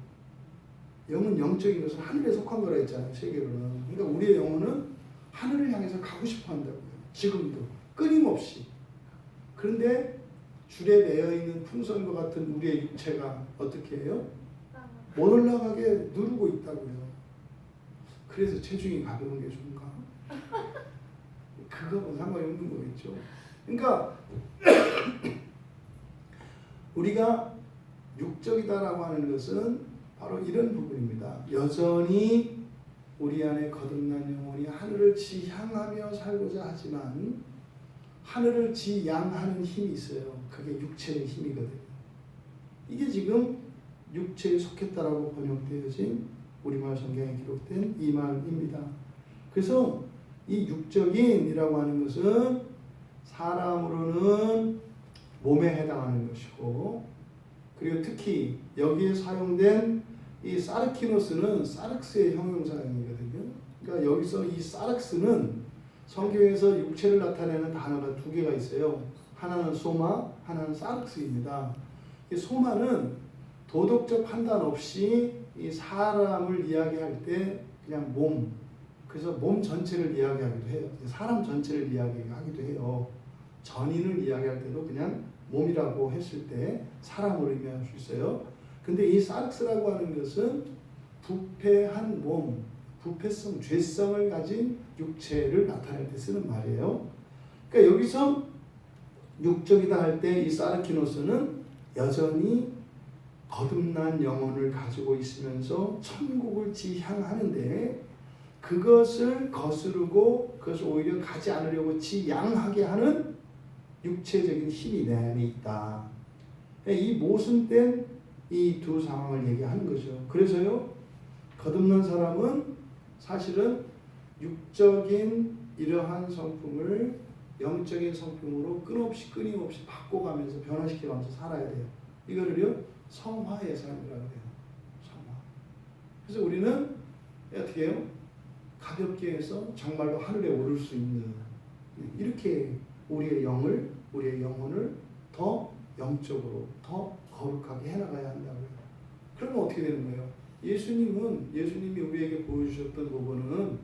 영은 영적인 것은 하늘에 속한 거라 했잖아요. 세계로는. 그러니까 우리의 영혼은 하늘을 향해서 가고 싶어 한다고요. 지금도 끊임없이. 그런데 줄에 매여있는 풍선과 같은 우리의 육체가 어떻게 해요? 못 올라가게 누르고 있다고요. 그래서 체중이 가벼운 게 좋은가? 그거하고 상관이 없는 거겠죠. 그러니까 우리가 육적이다라고 하는 것은 바로 이런 부분입니다. 여전히 우리 안에 거듭난 영혼이 하늘을 지향하며 살고자 하지만 하늘을 지향하는 힘이 있어요. 그게 육체의 힘이거든요. 이게 지금 육체에 속했다라고 번역되어진 우리말 성경에 기록된 이 말입니다. 그래서 이 육적인이라고 하는 것은 사람으로는 몸에 해당하는 것이고, 그리고 특히 여기에 사용된 이 사르키노스는 사륵스의 형용사형이거든요. 그러니까 여기서 이 사륵스는 성경에서 육체를 나타내는 단어가 두 개가 있어요. 하나는 소마, 하나는 사륵스입니다. 이 소마는 도덕적 판단 없이 이 사람을 이야기할 때 그냥 몸, 그래서 몸 전체를 이야기하기도 해요. 사람 전체를 이야기하기도 해요. 전인을 이야기할 때도 그냥 몸이라고 했을 때 사람으로 의미할 수 있어요. 근데 이 사륵스라고 하는 것은 부패한 몸, 부패성, 죄성을 가진 육체를 나타낼 때 쓰는 말이에요. 그러니까 여기서 육적이다 할 때 이 사르키노스는 여전히 거듭난 영혼을 가지고 있으면서 천국을 지향하는데 그것을 거스르고 그것을 오히려 가지 않으려고 지양하게 하는 육체적인 힘이 내 안에 있다. 이 모순된 이 두 상황을 얘기하는 거죠. 그래서요, 거듭난 사람은 사실은 육적인 이러한 성품을 영적인 성품으로 끊임없이 바꿔가면서 변화시켜가면서 살아야 돼요. 이거를요, 성화의 삶이라고 해요. 성화. 그래서 우리는 어떻게 해요? 가볍게 해서 정말로 하늘에 오를 수 있는, 이렇게 우리의 영혼을 더 영적으로 더 거룩하게 해나가야 한다고요. 그러면 어떻게 되는 거예요? 예수님이 우리에게 보여주셨던 부분은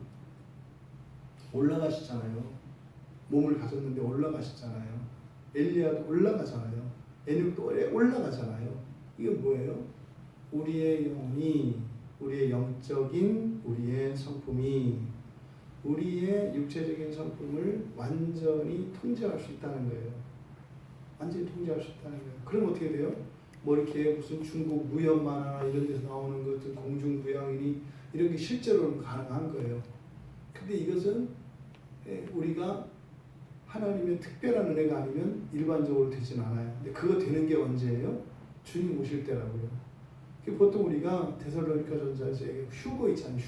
올라가시잖아요. 몸을 가졌는데 올라가시잖아요. 엘리야도 올라가잖아요. 에녹도 올라가잖아요. 이게 뭐예요? 우리의 영혼이, 우리의 영적인 우리의 성품이 우리의 육체적인 성품을 완전히 통제할 수 있다는 거예요. 완전히 통제할 수 있다는 거예요. 그럼 어떻게 돼요? 뭐 이렇게 무슨 중국 무협 만화나 이런 데서 나오는 것들 공중부양이니 이런 게 실제로는 가능한 거예요. 근데 이것은 우리가 하나님의 특별한 은혜가 아니면 일반적으로 되진 않아요. 근데 그거 되는 게 언제예요? 주님 오실 때라고요. 보통 우리가 데살로니가 전서에서 휴거 있잖아요.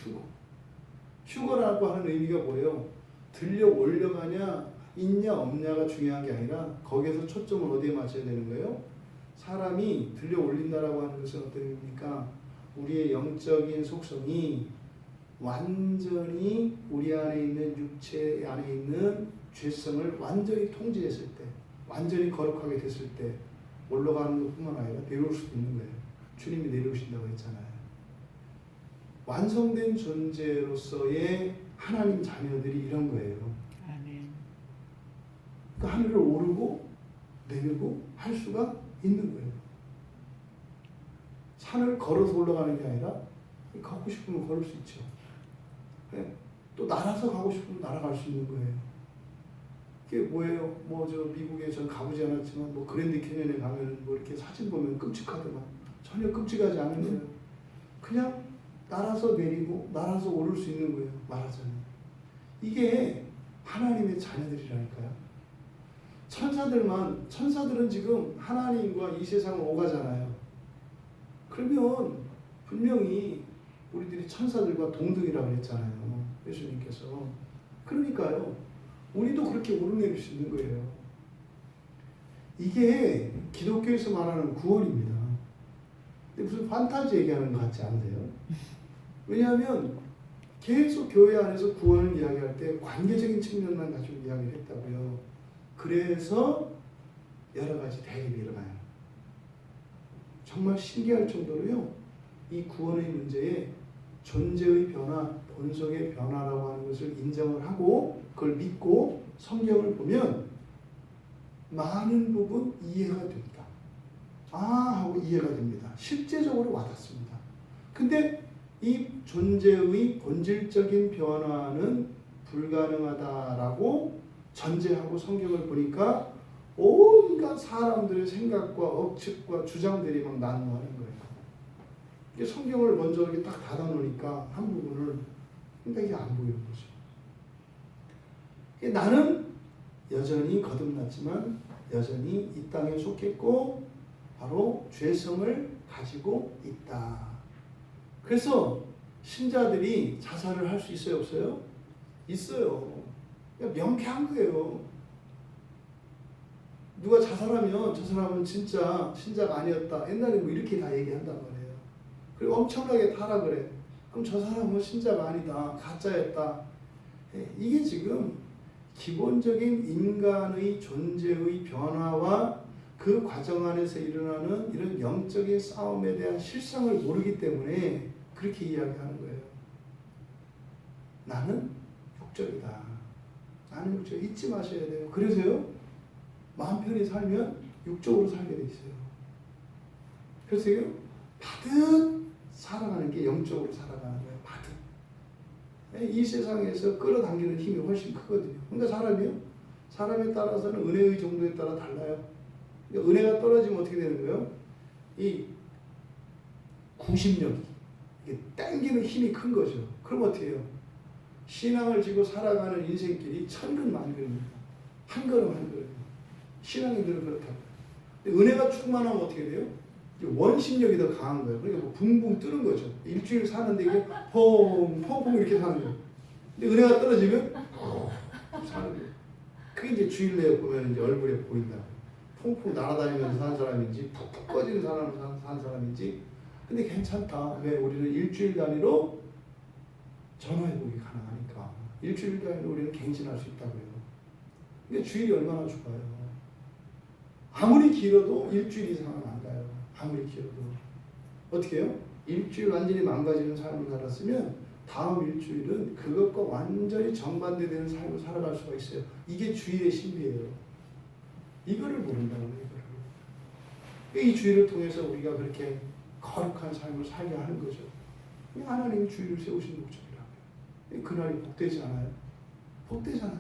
휴거라고 하는 의미가 뭐예요? 들려 올려가냐 있냐 없냐가 중요한 게 아니라 거기에서 초점을 어디에 맞춰야 되는 거예요? 사람이 들려 올린다라고 하는 것은 어떤 의미입니까? 우리의 영적인 속성이 완전히 우리 안에 있는 육체 안에 있는 죄성을 완전히 통제했을 때, 완전히 거룩하게 됐을 때 올라가는 것뿐만 아니라 내려올 수도 있는 거예요. 주님이 내려오신다고 했잖아요. 완성된 존재로서의 하나님 자녀들이 이런 거예요. 아멘. 그러니까 하늘을 오르고 내리고 할 수가 있는 거예요. 산을 걸어서 올라가는 게 아니라 걷고 싶으면 걸을 수 있죠. 또 날아서 가고 싶으면 날아갈 수 있는 거예요. 그게 뭐예요? 미국에 전 가보지 않았지만 그랜드 캐년에 가면 이렇게 사진 보면 끔찍하더만 전혀 끔찍하지 않은 거예요. 그냥 날아서 내리고 날아서 오를 수 있는 거예요. 말하자면 이게 하나님의 자녀들이라니까요. 천사들은 지금 하나님과 이 세상을 오가잖아요. 그러면 분명히 우리들이 천사들과 동등이라고 했잖아요. 예수님께서. 그러니까요. 우리도 그렇게 오르내릴 수 있는 거예요. 이게 기독교에서 말하는 구원입니다. 근데 무슨 판타지 얘기하는 것 같지 않으세요? 왜냐하면 계속 교회 안에서 구원을 이야기할 때 관계적인 측면만 가지고 이야기를 했다고요. 그래서 여러 가지 대립이 일어나요. 정말 신기할 정도로요. 이 구원의 문제에 존재의 변화, 본성의 변화라고 하는 것을 인정을 하고 그걸 믿고 성경을 보면 많은 부분 이해가 됩니다. 아 하고 이해가 됩니다. 실제적으로 와닿습니다. 근데 이 존재의 본질적인 변화는 불가능하다라고 전제하고 성경을 보니까 온갖 사람들의 생각과 억측과 주장들이 막 난무하는 거예요. 이게 성경을 먼저 이렇게 딱 닫아놓으니까 한 부분을 근데 이게 안 보이는 거죠. 나는 여전히 거듭났지만 여전히 이 땅에 속했고 바로 죄성을 가지고 있다. 그래서 신자들이 자살을 할 수 있어요, 없어요? 있어요. 명쾌한 거예요. 누가 자살하면 저 사람은 진짜 신자가 아니었다. 옛날에 뭐 이렇게 다 얘기한단 말이에요. 그리고 엄청나게 타락을 해. 그럼 저 사람은 신자가 아니다. 가짜였다. 이게 지금 기본적인 인간의 존재의 변화와 그 과정 안에서 일어나는 이런 영적인 싸움에 대한 실상을 모르기 때문에 그렇게 이야기하는 거예요. 나는 육적이다. 나는 육적. 잊지 마셔야 돼요. 그래서요. 마음 편히 살면 육적으로 살게 돼 있어요. 그래서요. 바득 살아가는 게 영적으로 살아가는 거예요. 바득. 이 세상에서 끌어당기는 힘이 훨씬 크거든요. 그러니까 사람에 따라서는 은혜의 정도에 따라 달라요. 그러니까 은혜가 떨어지면 어떻게 되는 거예요? 이 구심력이 이게 당기는 힘이 큰 거죠. 그럼 어떻게 해요? 신앙을 지고 살아가는 인생길이 천근만근입니다. 한 걸음 한 걸음. 신앙이 늘 그렇다고. 근데 은혜가 충만하면 어떻게 돼요? 원심력이 더 강한 거예요. 그러니까 뭐 붕붕 뜨는 거죠. 일주일 사는데 이게 퐁퐁 이렇게 사는 거예요. 근데 은혜가 떨어지면 사는 거예요. 그게 이제 주일 내에 보면 이제 얼굴에 보인다. 퐁퐁 날아다니면서 사는 사람인지 푹푹 꺼지는 사람을 사는 사람인지. 근데 괜찮다. 왜? 우리는 일주일 단위로 전화해보기 가능하니까. 일주일 단위로 우리는 갱신할 수 있다고요. 근데 주일이 얼마나 좋아요. 아무리 길어도 일주일 이상은 안 가요. 아무리 길어도. 어떻게 해요? 일주일 완전히 망가지는 삶을 살았으면 다음 일주일은 그것과 완전히 정반대되는 삶을 살아갈 수가 있어요. 이게 주일의 신비예요. 이거를 모른다는 거예요. 이 주일을 통해서 우리가 그렇게 거룩한 삶을 살게 하는 거죠. 하나님이 주일을 세우신 목적이라고요. 그날이 복되지 않아요? 복되잖아요.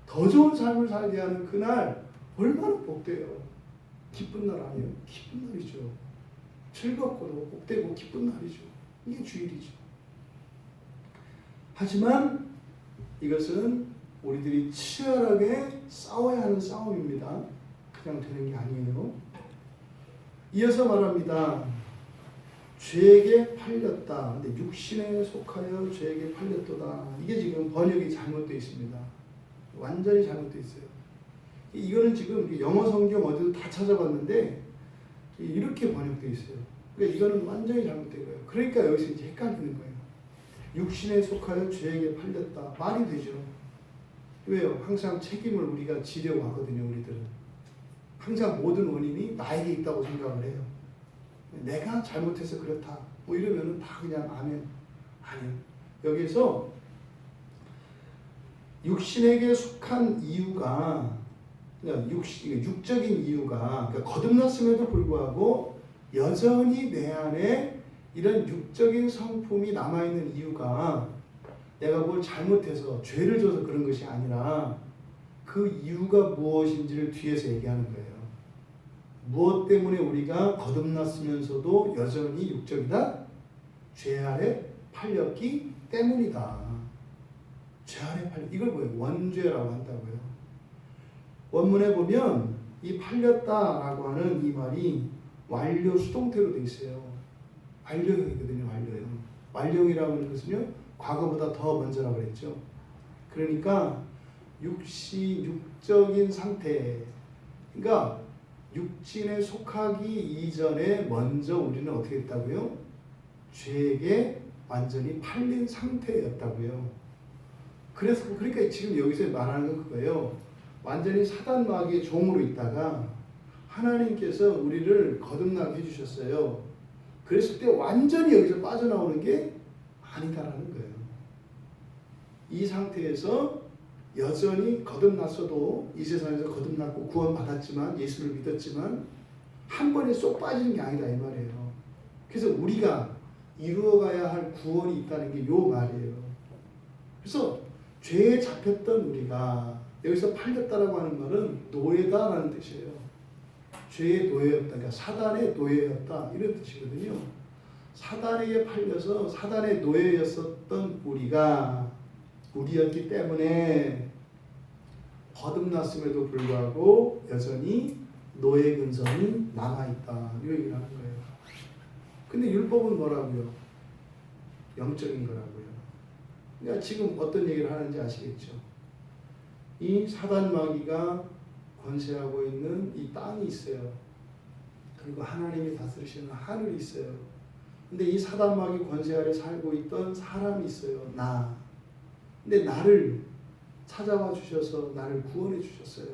더 좋은 삶을 살게 하는 그날 얼마나 복돼요. 기쁜 날 아니에요? 기쁜 날이죠. 즐겁고도 복되고 기쁜 날이죠. 이게 주일이죠. 하지만 이것은 우리들이 치열하게 싸워야 하는 싸움입니다. 그냥 되는 게 아니에요. 이어서 말합니다. 죄에게 팔렸다. 근데 육신에 속하여 죄에게 팔렸도다. 이게 지금 번역이 잘못되어 있습니다. 완전히 잘못되어 있어요. 이거는 지금 영어 성경 어디도 다 찾아봤는데 이렇게 번역되어 있어요. 그러니까 이거는 완전히 잘못된 거예요. 그러니까 여기서 이제 헷갈리는 거예요. 육신에 속하여 죄에게 팔렸다. 말이 되죠. 왜요? 항상 책임을 우리가 지려고 하거든요. 우리들은. 항상 모든 원인이 나에게 있다고 생각을 해요. 내가 잘못해서 그렇다. 뭐 이러면은 다 그냥 아멘. 아니요. 여기서 육신에게 속한 이유가 육적인 이유가 그러니까 거듭났음에도 불구하고 여전히 내 안에 이런 육적인 성품이 남아있는 이유가 내가 뭘 잘못해서 죄를 져서 그런 것이 아니라 그 이유가 무엇인지를 뒤에서 얘기하는 거예요. 무엇 때문에 우리가 거듭났으면서도 여전히 육적이다? 죄 아래 팔렸기 때문이다. 죄 아래 팔렸. 이걸 뭐예요? 원죄라고 한다고요. 원문에 보면 이 팔렸다라고 하는 이 말이 완료 수동태로 되어 있어요. 완료형이거든요. 완료형. 완료형이라고 하는 것은요. 과거보다 더 먼저라고 그랬죠. 그러니까 육적인 상태. 그러니까 육신에 속하기 이전에 먼저 우리는 어떻게 했다고요? 죄에게 완전히 팔린 상태였다고요. 그러니까 지금 여기서 말하는 건 그거예요. 완전히 사단 마귀의 종으로 있다가 하나님께서 우리를 거듭나게 해주셨어요. 그랬을 때 완전히 여기서 빠져나오는 게 아니다라는 거예요. 이 상태에서 여전히 거듭났어도 이 세상에서 거듭났고 구원받았지만 예수를 믿었지만 한 번에 쏙 빠지는 게 아니다 이 말이에요. 그래서 우리가 이루어가야 할 구원이 있다는 게 요 말이에요. 그래서 죄에 잡혔던 우리가 여기서 팔렸다라고 하는 말은 노예다라는 뜻이에요. 죄의 노예였다. 그러니까 사단의 노예였다. 이런 뜻이거든요. 사단에게 팔려서 사단의 노예였었던 우리였기 때문에 거듭났음에도 불구하고 여전히 노예 근성이 남아있다. 이 얘기를 하는 거예요. 근데 율법은 뭐라고요? 영적인 거라고요. 그러니까 지금 어떤 얘기를 하는지 아시겠죠? 이 사단 마귀가 권세하고 있는 이 땅이 있어요. 그리고 하나님이 다스리시는 하늘이 있어요. 근데 이 사단 마귀 권세 아래 살고 있던 사람이 있어요. 나. 근데 나를 찾아와 주셔서 나를 구원해 주셨어요.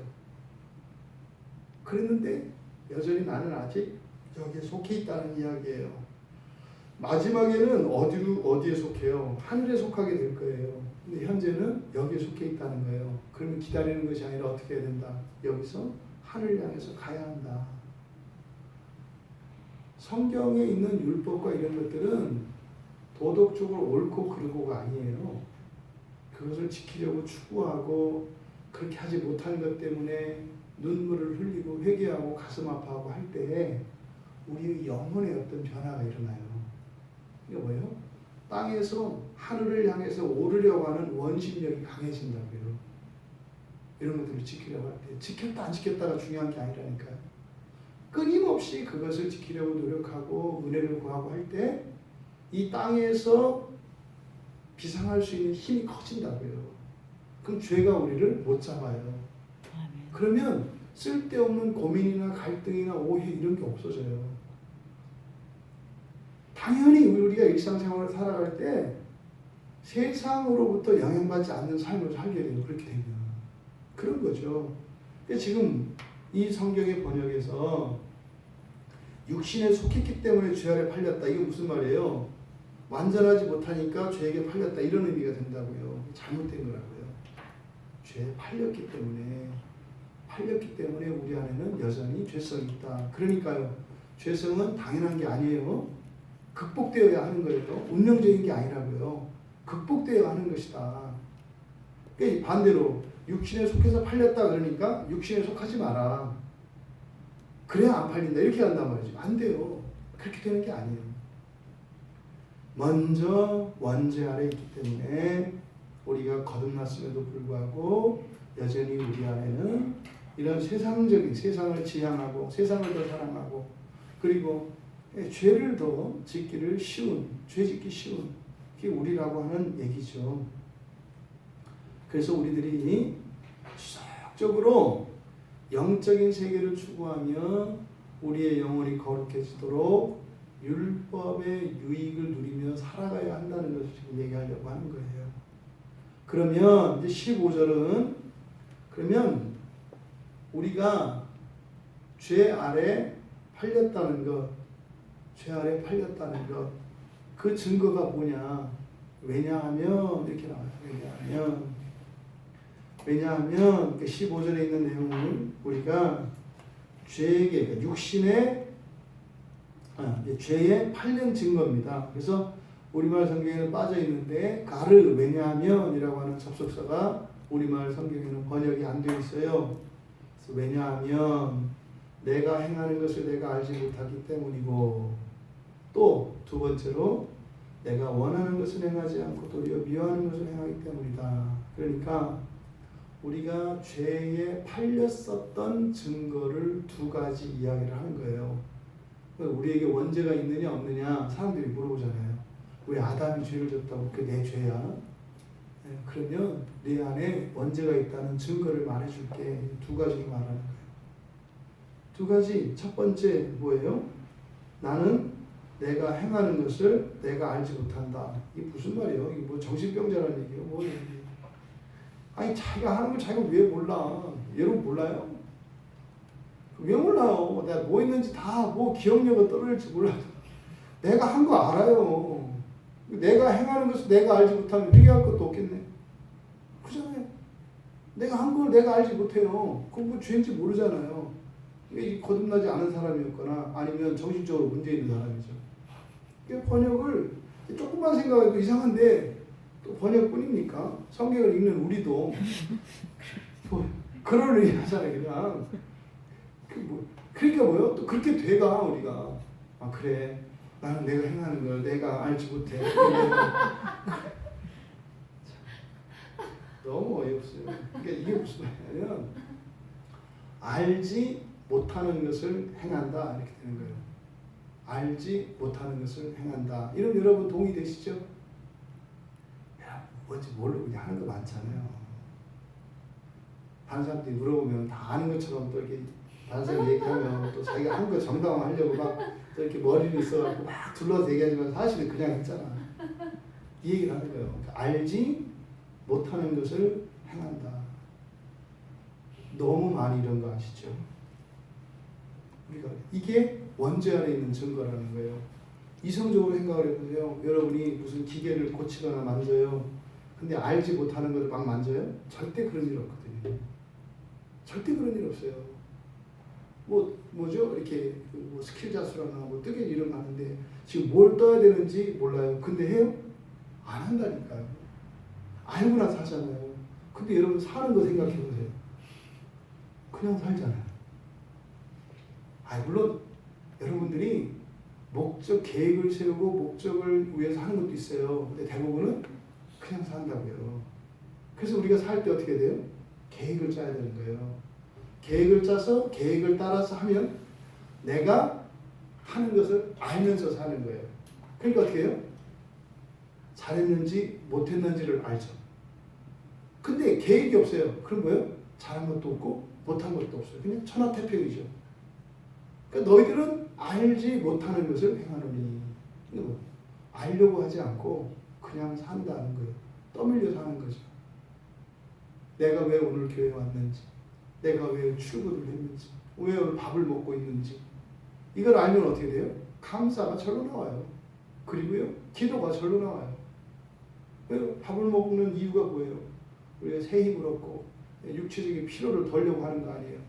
그랬는데 여전히 나는 아직 여기에 속해 있다는 이야기예요. 마지막에는 어디에 속해요? 하늘에 속하게 될 거예요. 근데 현재는 여기에 속해 있다는 거예요. 그러면 기다리는 것이 아니라 어떻게 해야 된다? 여기서 하늘을 향해서 가야 한다. 성경에 있는 율법과 이런 것들은 도덕적으로 옳고 그르고가 아니에요. 그것을 지키려고 추구하고 그렇게 하지 못한 것 때문에 눈물을 흘리고 회개하고 가슴 아파하고 할 때 우리의 영혼의 어떤 변화가 일어나요. 이게 뭐예요? 땅에서 하늘을 향해서 오르려고 하는 원심력이 강해진다고요. 이런 것들을 지키려고 할 때 지켰다 안 지켰다가 중요한 게 아니라니까요. 끊임없이 그것을 지키려고 노력하고 은혜를 구하고 할 때 이 땅에서 비상할 수 있는 힘이 커진다고요. 그럼 죄가 우리를 못 잡아요. 그러면 쓸데없는 고민이나 갈등이나 오해 이런 게 없어져요. 당연히 우리가 일상생활을 살아갈 때 세상으로부터 영향받지 않는 삶을 살게 돼요. 그렇게 되면. 그런 거죠. 지금 이 성경의 번역에서 육신에 속했기 때문에 죄 아래 팔렸다. 이게 무슨 말이에요? 완전하지 못하니까 죄에게 팔렸다. 이런 의미가 된다고요. 잘못된 거라고요. 죄에 팔렸기 때문에 우리 안에는 여전히 죄성이 있다. 그러니까요. 죄성은 당연한 게 아니에요. 극복되어야 하는 거예요. 운명적인 게 아니라고요. 극복되어야 하는 것이다. 그러니까 반대로 육신에 속해서 팔렸다 그러니까 육신에 속하지 마라. 그래야 안 팔린다. 이렇게 한단 말이죠. 안 돼요. 그렇게 되는 게 아니에요. 먼저 원죄 아래 있기 때문에 우리가 거듭났음에도 불구하고 여전히 우리 안에는 이런 세상적인 세상을 지향하고 세상을 더 사랑하고 그리고 죄를 더 짓기를 쉬운 죄 짓기 쉬운 그게 우리라고 하는 얘기죠. 그래서 우리들이 지속적으로 영적인 세계를 추구하며 우리의 영혼이 거룩해지도록 율법의 유익을 누리며 살아가야 한다는 것을 지금 얘기하려고 하는 거예요. 그러면 이제 15절은 그러면 우리가 죄 아래 팔렸다는 것, 그 증거가 뭐냐? 왜냐하면 이렇게 나와요. 왜냐하면 15절에 있는 내용을 우리가 죄에게 그러니까 육신의 죄에 팔린 증거입니다. 그래서 우리말 성경에는 빠져 있는데 가르 왜냐하면이라고 하는 접속사가 우리말 성경에는 번역이 안 되어 있어요. 그래서 왜냐하면 내가 행하는 것을 내가 알지 못하기 때문이고 또 두 번째로 내가 원하는 것을 행하지 않고 도리어 미워하는 것을 행하기 때문이다. 그러니까 우리가 죄에 팔렸었던 증거를 두 가지 이야기를 하는 거예요. 우리에게 원죄가 있느냐 없느냐 사람들이 물어보잖아요. 왜 아담이 죄를 졌다고 그게 내 죄야? 그러면 내 안에 원죄가 있다는 증거를 말해줄게. 두 가지로 말하는 거예요. 두 가지. 첫 번째 뭐예요? 나는 내가 행하는 것을 내가 알지 못한다. 이게 무슨 말이에요? 이게 뭐 정신병자라는 얘기예요? 뭐 얘기? 아니 자기가 하는 걸 자기가 왜 몰라? 여러분 몰라요? 왜 몰라요? 내가 뭐 했는지 다 뭐 기억력은 떨어질지 몰라도 내가 한 거 알아요. 내가 행하는 것을 내가 알지 못하면 회개할 것도 없겠네. 그렇잖아요. 내가 한 걸 내가 알지 못해요. 그건 뭐 죄인지 모르잖아요. 이게 거듭나지 않은 사람이었거나 아니면 정신적으로 문제 있는 사람이죠. 번역을 조금만 생각해도 이상한데 또 번역뿐입니까? 성경을 읽는 우리도 뭐 그런 의미 하잖아요. 그냥 그러니까 뭐요? 또 그렇게 돼가 우리가 아 그래 나는 내가 행하는 걸 내가 알지 못해. 너무 어이없어요. 그러니까 이게 무슨 말이냐면 알지 못하는 것을 행한다 이렇게 되는 거예요. 알지 못하는 것을 행한다. 이런 여러분 동의되시죠? 야, 뭔지 모르고 그냥 하는 거 많잖아요. 다른 사람들이 물어보면 다 아는 것처럼 또 이렇게 다른 사람 얘기하면 또 자기가 한 거 정당화하려고 막 또 이렇게 머리를 있어갖고 막 둘러서 얘기하지만 사실은 그냥 했잖아. 이 얘기를 하는 거예요. 그러니까 알지 못하는 것을 행한다. 너무 많이 이런 거 아시죠? 우리가 이게 원죄 안에 있는 증거라는 거예요. 이성적으로 생각을 해보세요. 여러분이 무슨 기계를 고치거나 만져요. 근데 알지 못하는 것을 막 만져요? 절대 그런 일 없거든요. 절대 그런 일 없어요. 뭐죠? 이렇게 뭐 스킬 자수라나 뭐 뜨개 이런 거 하는데 지금 뭘 떠야 되는지 몰라요. 근데 해요? 안 한다니까요. 알고 나서 하잖아요. 근데 여러분 사는 거 생각해 보세요. 그냥 살잖아요. 물론 여러분들이 목적 계획을 세우고 목적을 위해서 하는 것도 있어요. 근데 대부분은 그냥 산다고요. 그래서 우리가 살 때 어떻게 돼요? 계획을 짜야 되는 거예요. 계획을 짜서 계획을 따라서 하면 내가 하는 것을 알면서 사는 거예요. 그러니까 어떻게 해요? 잘했는지 못했는지를 알죠. 근데 계획이 없어요. 그럼 뭐예요? 잘한 것도 없고 못한 것도 없어요. 그냥 천하태평이죠. 그러니까 너희들은 알지 못하는 것을 행하노니. 뭐 알려고 하지 않고 그냥 산다는 거예요. 떠밀려 사는 거죠. 내가 왜 오늘 교회에 왔는지, 내가 왜 출근을 했는지, 왜 오늘 밥을 먹고 있는지 이걸 알면 어떻게 돼요? 감사가 절로 나와요. 그리고요 기도가 절로 나와요. 왜 밥을 먹는 이유가 뭐예요? 우리가 새 힘을 얻고 육체적인 피로를 덜려고 하는 거 아니에요.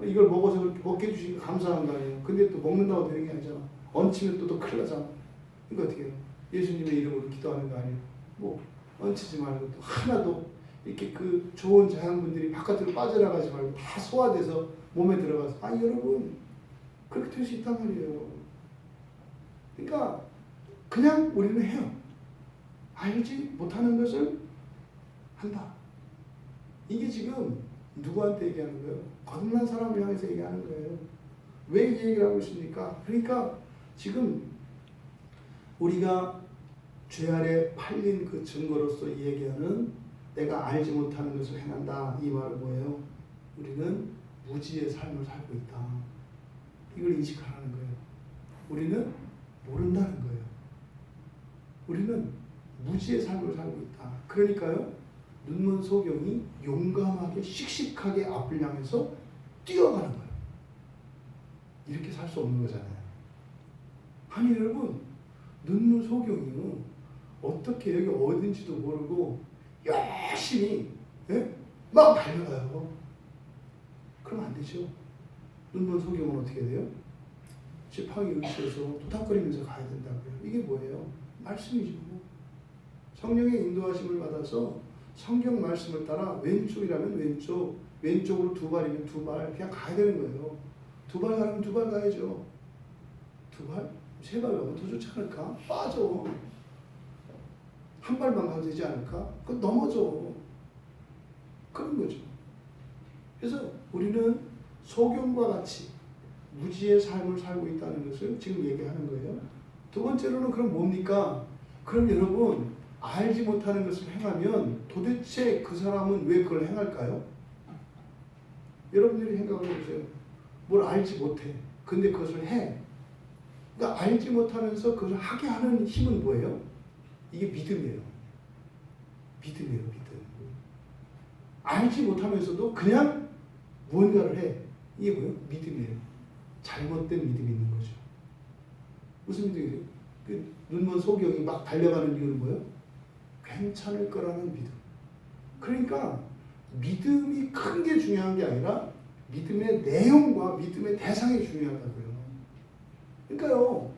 이걸 먹어서 먹게 해주시니 감사한 거 아니에요. 근데 또 먹는다고 되는 게 아니잖아. 얹히면 또 큰일 나잖아. 이거 어떻게 해요? 예수님의 이름으로 기도하는 거 아니에요. 뭐 얹히지 말고 또 하나도 이렇게 그 좋은 자양분들이 바깥으로 빠져나가지 말고 다 소화돼서 몸에 들어가서 여러분 그렇게 될 수 있단 말이에요. 그러니까 그냥 우리는 해요. 알지 못하는 것을 한다. 이게 지금 누구한테 얘기하는 거예요? 거듭난 사람을 향해서 얘기하는 거예요. 왜 이 얘기를 하고 있습니까? 그러니까 지금 우리가 죄 아래 팔린 그 증거로서 이 얘기하는 내가 알지 못하는 것을 행한다. 이 말은 뭐예요? 우리는 무지의 삶을 살고 있다. 이걸 인식하라는 거예요. 우리는 모른다는 거예요. 우리는 무지의 삶을 살고 있다. 그러니까요. 눈먼 소경이 용감하게 씩씩하게 앞을 향해서 뛰어가는 거예요. 이렇게 살 수 없는 거잖아요. 아니 여러분 눈먼 소경이요. 어떻게 여기 어딘지도 모르고 열심히 막 달려가요. 그럼 안 되죠. 눈먼 소경은 어떻게 돼요? 지팡이 의지해서 도닥거리면서 가야 된다고요. 이게 뭐예요? 말씀이죠. 성령의 인도하심을 받아서 성경 말씀을 따라 왼쪽이라면 왼쪽, 왼쪽으로 두 발이면 두 발 그냥 가야 되는 거예요. 두 발 가면 두 발 가야죠. 두 발? 세 발 가면 더 좋지 않을까? 빠져. 한 발만 가도 되지 않을까? 그건 넘어져. 그런 거죠. 그래서 우리는 소경과 같이 무지의 삶을 살고 있다는 것을 지금 얘기하는 거예요. 두 번째로는 그럼 뭡니까? 그럼 여러분 알지 못하는 것을 행하면 도대체 그 사람은 왜 그걸 행할까요? 여러분들이 생각을 해보세요. 뭘 알지 못해. 근데 그것을 해. 그러니까 알지 못하면서 그걸 하게 하는 힘은 뭐예요? 이게 믿음이에요. 믿음이에요, 믿음. 알지 못하면서도 그냥 무언가를 해. 이게 뭐예요? 믿음이에요. 잘못된 믿음이 있는 거죠. 무슨 믿음이에요? 그 눈먼 소경이 막 달려가는 이유는 뭐예요? 괜찮을 거라는 믿음. 그러니까 믿음이 큰 게 중요한 게 아니라 믿음의 내용과 믿음의 대상이 중요하다고요. 그러니까요.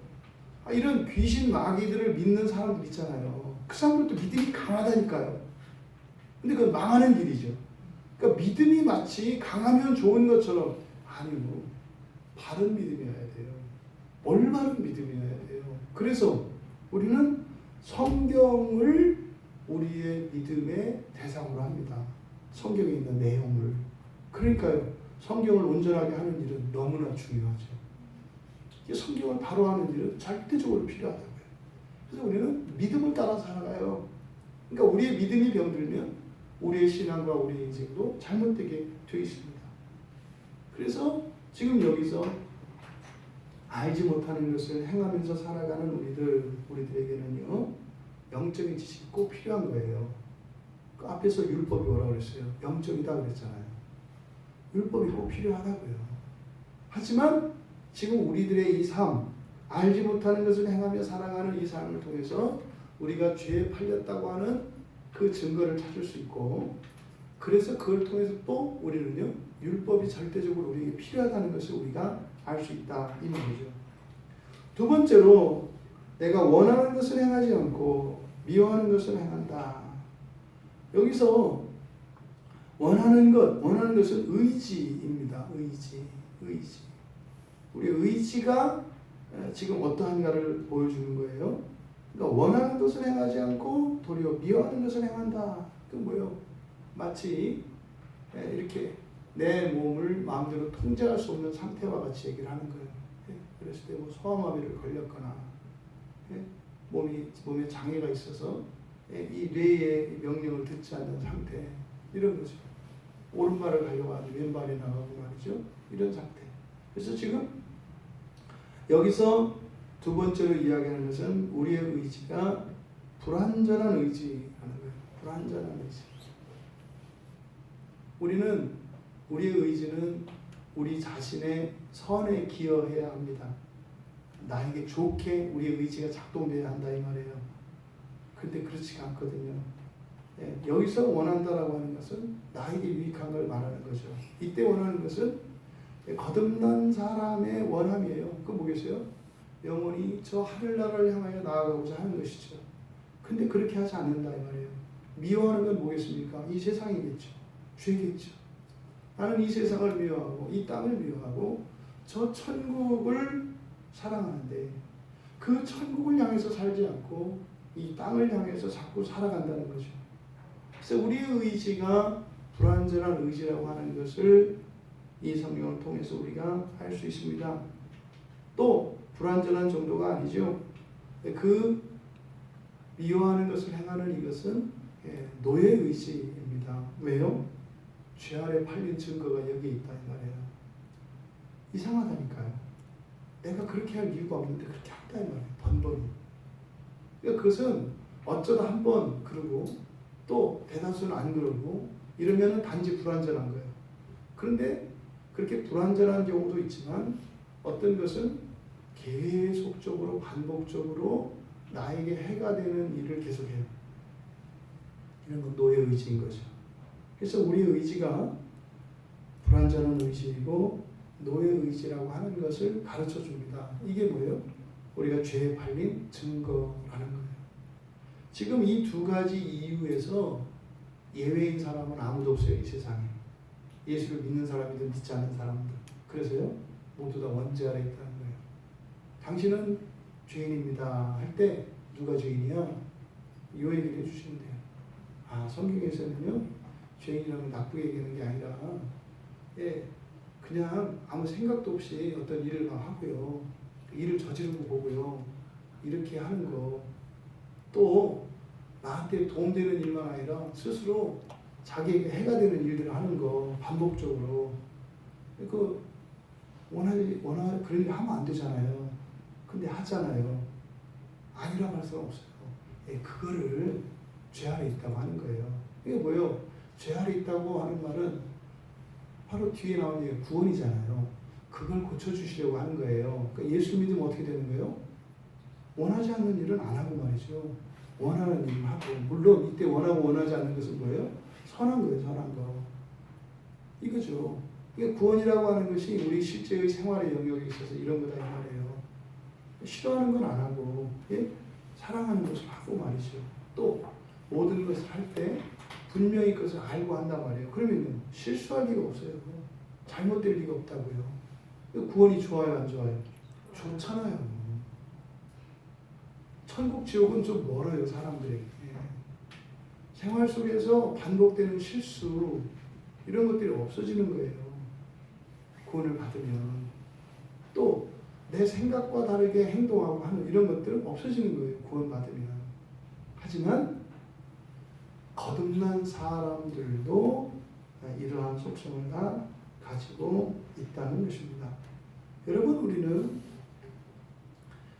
이런 귀신 마귀들을 믿는 사람들 있잖아요. 그 사람들도 믿음이 강하다니까요. 근데 그건 망하는 길이죠. 그러니까 믿음이 마치 강하면 좋은 것처럼 아니요. 바른 믿음이어야 돼요. 올바른 믿음이어야 돼요. 그래서 우리는 성경을 우리의 믿음의 대상으로 합니다. 성경에 있는 내용을. 그러니까요. 성경을 온전하게 하는 일은 너무나 중요하죠. 성경을 바로 하는 일은 절대적으로 필요하다고요. 그래서 우리는 믿음을 따라 살아가요. 그러니까 우리의 믿음이 병들면 우리의 신앙과 우리의 인생도 잘못되게 되어 있습니다. 그래서 지금 여기서 알지 못하는 것을 행하면서 살아가는 우리들에게는요, 영적인 지식이 꼭 필요한 거예요. 그 앞에서 율법이 뭐라고 그랬어요? 영적이다 그랬잖아요. 율법이 꼭 필요하다고요. 하지만 지금 우리들의 이 삶, 알지 못하는 것을 행하며 살아가는 이 삶을 통해서 우리가 죄에 팔렸다고 하는 그 증거를 찾을 수 있고, 그래서 그걸 통해서 또 우리는요, 율법이 절대적으로 우리에게 필요하다는 것을 우리가 알 수 있다 이 말이죠. 두 번째로 내가 원하는 것을 행하지 않고 미워하는 것을 행한다. 여기서 원하는 것은 의지입니다. 의지. 우리의 의지가 지금 어떠한가를 보여주는 거예요. 그러니까 원하는 것을 행하지 않고 도리어 미워하는 것을 행한다. 그건 뭐예요? 마치 이렇게 내 몸을 마음대로 통제할 수 없는 상태와 같이 얘기를 하는 거예요. 그랬을 때 뭐 소아마비를 걸렸거나 몸에 장애가 있어서 이 뇌의 명령을 듣지 않는 상태, 이런 거죠. 오른발을 가려고 하는데 왼발이 나가고 말이죠. 이런 상태. 그래서 지금 여기서 두 번째로 이야기하는 것은 우리의 의지가 불완전한 의지라는 거예요. 불완전한 의지. 우리의 의지는 우리 자신의 선에 기여해야 합니다. 나에게 좋게 우리의 의지가 작동돼야 한다 이 말이에요. 근데 그렇지가 않거든요. 여기서 원한다라고 하는 것은 나에게 유익한 걸 말하는 거죠. 이때 원하는 것은 거듭난 사람의 원함이에요. 그 뭐겠어요? 영원히 저 하늘나라를 향하여 나아가고자 하는 것이죠. 근데 그렇게 하지 않는다 이 말이에요. 미워하는 건 뭐겠습니까? 이 세상이겠죠. 죄겠죠. 나는 이 세상을 미워하고 이 땅을 미워하고 저 천국을 사랑하는데 그 천국을 향해서 살지 않고 이 땅을 향해서 자꾸 살아간다는 거죠. 그래서 우리의 의지가 불완전한 의지라고 하는 것을 이 성경을 통해서 우리가 알 수 있습니다. 또 불완전한 정도가 아니죠. 그 미워하는 것을 행하는 이것은 노예 의지입니다. 왜요? 죄 아래 팔린 증거가 여기에 있다 이 말이에요. 이상하다니까요. 내가 그렇게 할 이유가 없는데 그렇게 한다 이 말이에요. 번번이. 그러니까 그것은 어쩌다 한 번 그러고 또 대다수는 안 그러고 이러면 단지 불완전한 거예요. 그런데 그렇게 불완전한 경우도 있지만 어떤 것은 계속적으로 반복적으로 나에게 해가 되는 일을 계속해요. 이런 건 노예 의지인 거죠. 그래서 우리의 의지가 불완전한 의지이고 노예 의지라고 하는 것을 가르쳐 줍니다. 이게 뭐예요? 우리가 죄에 팔린 증거라는 거예요. 지금 이 두 가지 이유에서 예외인 사람은 아무도 없어요. 이 세상에. 예수를 믿는 사람이든 믿지 않는 사람들. 그래서요. 모두 다 원죄 아래 있다는 거예요. 당신은 죄인입니다. 할 때 누가 죄인이야? 이 얘기를 해주시면 돼요. 성경에서는요. 죄인이라면 나쁘게 얘기하는 게 아니라 그냥 아무 생각도 없이 어떤 일을 막 하고요. 일을 저지르고 보고요. 이렇게 하는 거. 또 나한테 도움되는 일만 아니라 스스로 자기에게 해가 되는 일들을 하는 거. 반복적으로. 그런 일 하면 안 되잖아요. 근데 하잖아요. 아니라고 할 수는 없어요. 그거를 죄 아래 있다고 하는 거예요. 이게 뭐예요? 죄 아래 있다고 하는 말은 바로 뒤에 나오는 게 구원이잖아요. 그걸 고쳐주시려고 하는 거예요. 그러니까 예수 믿으면 어떻게 되는 거예요? 원하지 않는 일은 안 하고 말이죠. 원하는 일을 하고. 물론 이때 원하고 원하지 않는 것은 뭐예요? 선한 거예요. 선한 거. 이거죠. 이게 구원이라고 하는 것이 우리 실제의 생활의 영역에 있어서 이런 거다 이 말이에요. 싫어하는 건 안 하고, 예? 사랑하는 것을 하고 말이죠. 또 모든 것을 할 때 분명히 그것을 알고 한단 말이에요. 그러면 실수할 리가 없어요. 잘못될 리가 없다고요. 구원이 좋아요, 안 좋아요? 좋잖아요. 천국 지옥은 좀 멀어요, 사람들에게. 생활 속에서 반복되는 실수 이런 것들이 없어지는 거예요. 구원을 받으면. 또 내 생각과 다르게 행동하고 하는 이런 것들은 없어지는 거예요. 구원받으면. 하지만 거듭난 사람들도 이러한 속성을 다 가지고 있다는 것입니다. 여러분, 우리는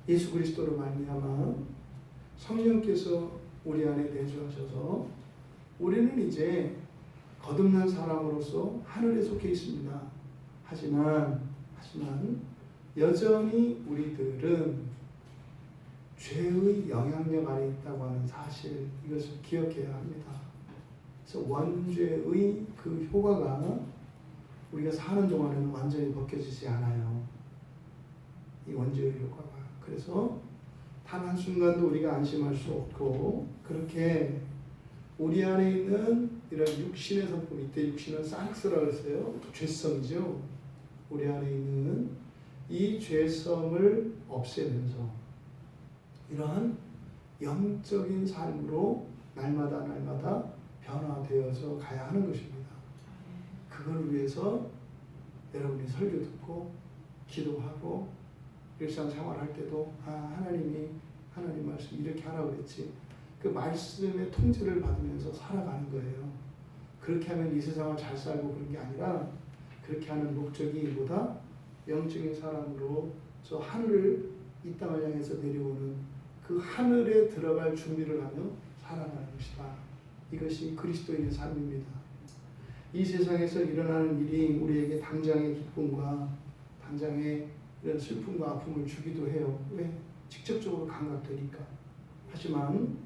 예수 그리스도로 말미암아 성령께서 우리 안에 내주하셔서 우리는 이제 거듭난 사람으로서 하늘에 속해 있습니다. 하지만 여전히 우리들은 죄의 영향력 아래 있다고 하는 사실, 이것을 기억해야 합니다. 그래서 원죄의 그 효과가 우리가 사는 동안에는 완전히 벗겨지지 않아요. 이 원죄의 효과가. 그래서 단 한순간도 우리가 안심할 수 없고, 그렇게 우리 안에 있는 이런 육신의 성품, 이때 육신은 사닉스라고 했어요. 죄성이죠. 우리 안에 있는 이 죄성을 없애면서 이러한 영적인 삶으로 날마다 변화되어서 가야 하는 것입니다. 그걸 위해서 여러분이 설교 듣고 기도하고 일상생활할 때도 하나님 말씀 이렇게 하라고 그랬지. 그 말씀의 통제를 받으면서 살아가는 거예요. 그렇게 하면 이 세상을 잘 살고 그런 게 아니라, 그렇게 하는 목적이 뭐다? 영적인 사람으로 저 하늘을 이 땅을 향해서 내려오는 그 하늘에 들어갈 준비를 하며 살아가는 것이다. 이것이 그리스도인의 삶입니다. 이 세상에서 일어나는 일이 우리에게 당장의 기쁨과 당장의 이런 슬픔과 아픔을 주기도 해요. 왜? 직접적으로 감각되니까. 하지만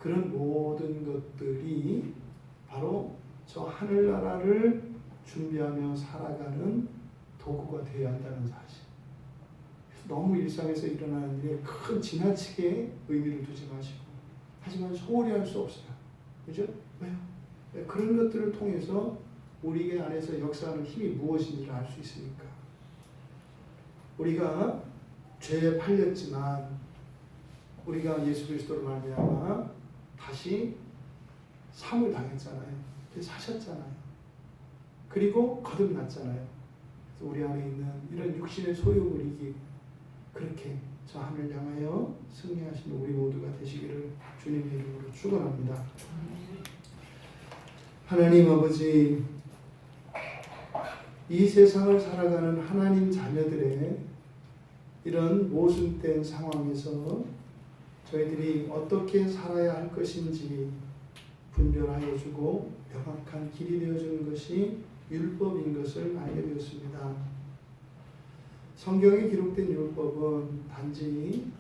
그런 모든 것들이 바로 저 하늘나라를 준비하며 살아가는 도구가 되어야 한다는 사실. 그래서 너무 일상에서 일어나는 일에 큰 지나치게 의미를 두지 마시고, 하지만 소홀히 할 수 없어요. 그죠? 왜요? 그런 것들을 통해서 우리 안에서 역사하는 힘이 무엇인지를 알 수 있으니까. 우리가 죄에 팔렸지만 우리가 예수 그리스도로 말미암아 다시 사함을 당했잖아요. 그래서 사셨잖아요. 그리고 거듭났잖아요. 우리 안에 있는 이런 육신의 소욕을 이기고 그렇게 저 하늘 향하여 승리하시는 우리 모두가 되시기를 주님의 이름으로 축원합니다. 하나님 아버지, 이 세상을 살아가는 하나님 자녀들의 이런 모순된 상황에서 저희들이 어떻게 살아야 할 것인지 분별하여 주고 명확한 길이 되어주는 것이 율법인 것을 알게 되었습니다. 성경에 기록된 율법은 단지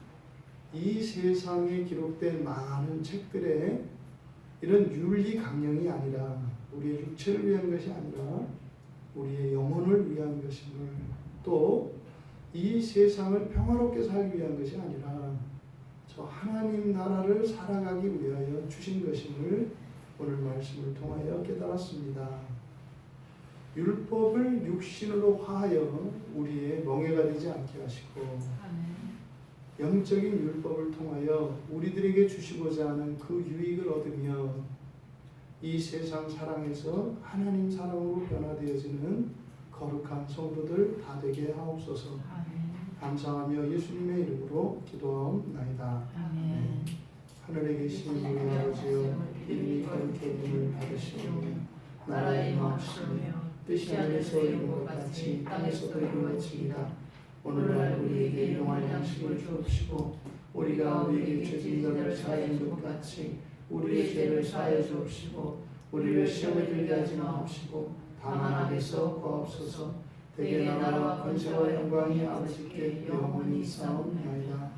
이 세상에 기록된 많은 책들의 이런 윤리 강령이 아니라, 우리의 육체를 위한 것이 아니라 우리의 영혼을 위한 것임을, 또 이 세상을 평화롭게 살기 위한 것이 아니라 저 하나님 나라를 살아가기 위하여 주신 것임을 오늘 말씀을 통하여 깨달았습니다. 율법을 육신으로 화하여 우리의 멍에가 되지 않게 하시고, 영적인 율법을 통하여 우리들에게 주시고자 하는 그 유익을 얻으며 이 세상 사랑에서 하나님 사랑으로 변화되어지는 거룩한 성도들 다 되게 하옵소서. 감사하며 예수님의 이름으로 기도하옵나이다. 아멘. 하늘에 계신 우리 아버지여, 이름이 거룩히 여김을 받으시오며 나라의 마옵시며 뜻이 하늘에서 이룬 것 같이 땅에서도 이루어지이다. 오늘날 우리에게 용할 양식을 주옵시고 우리가 우리에게 죄진 자를 사하여 준 것 같이 우리의 죄를 사하여 주옵시고 우리를 시험에 들게 하지 마옵시고 다만 악에서 구하옵소서. 대개 나라와 권세와 영광이 아버지께 영원히 있사옵나이다.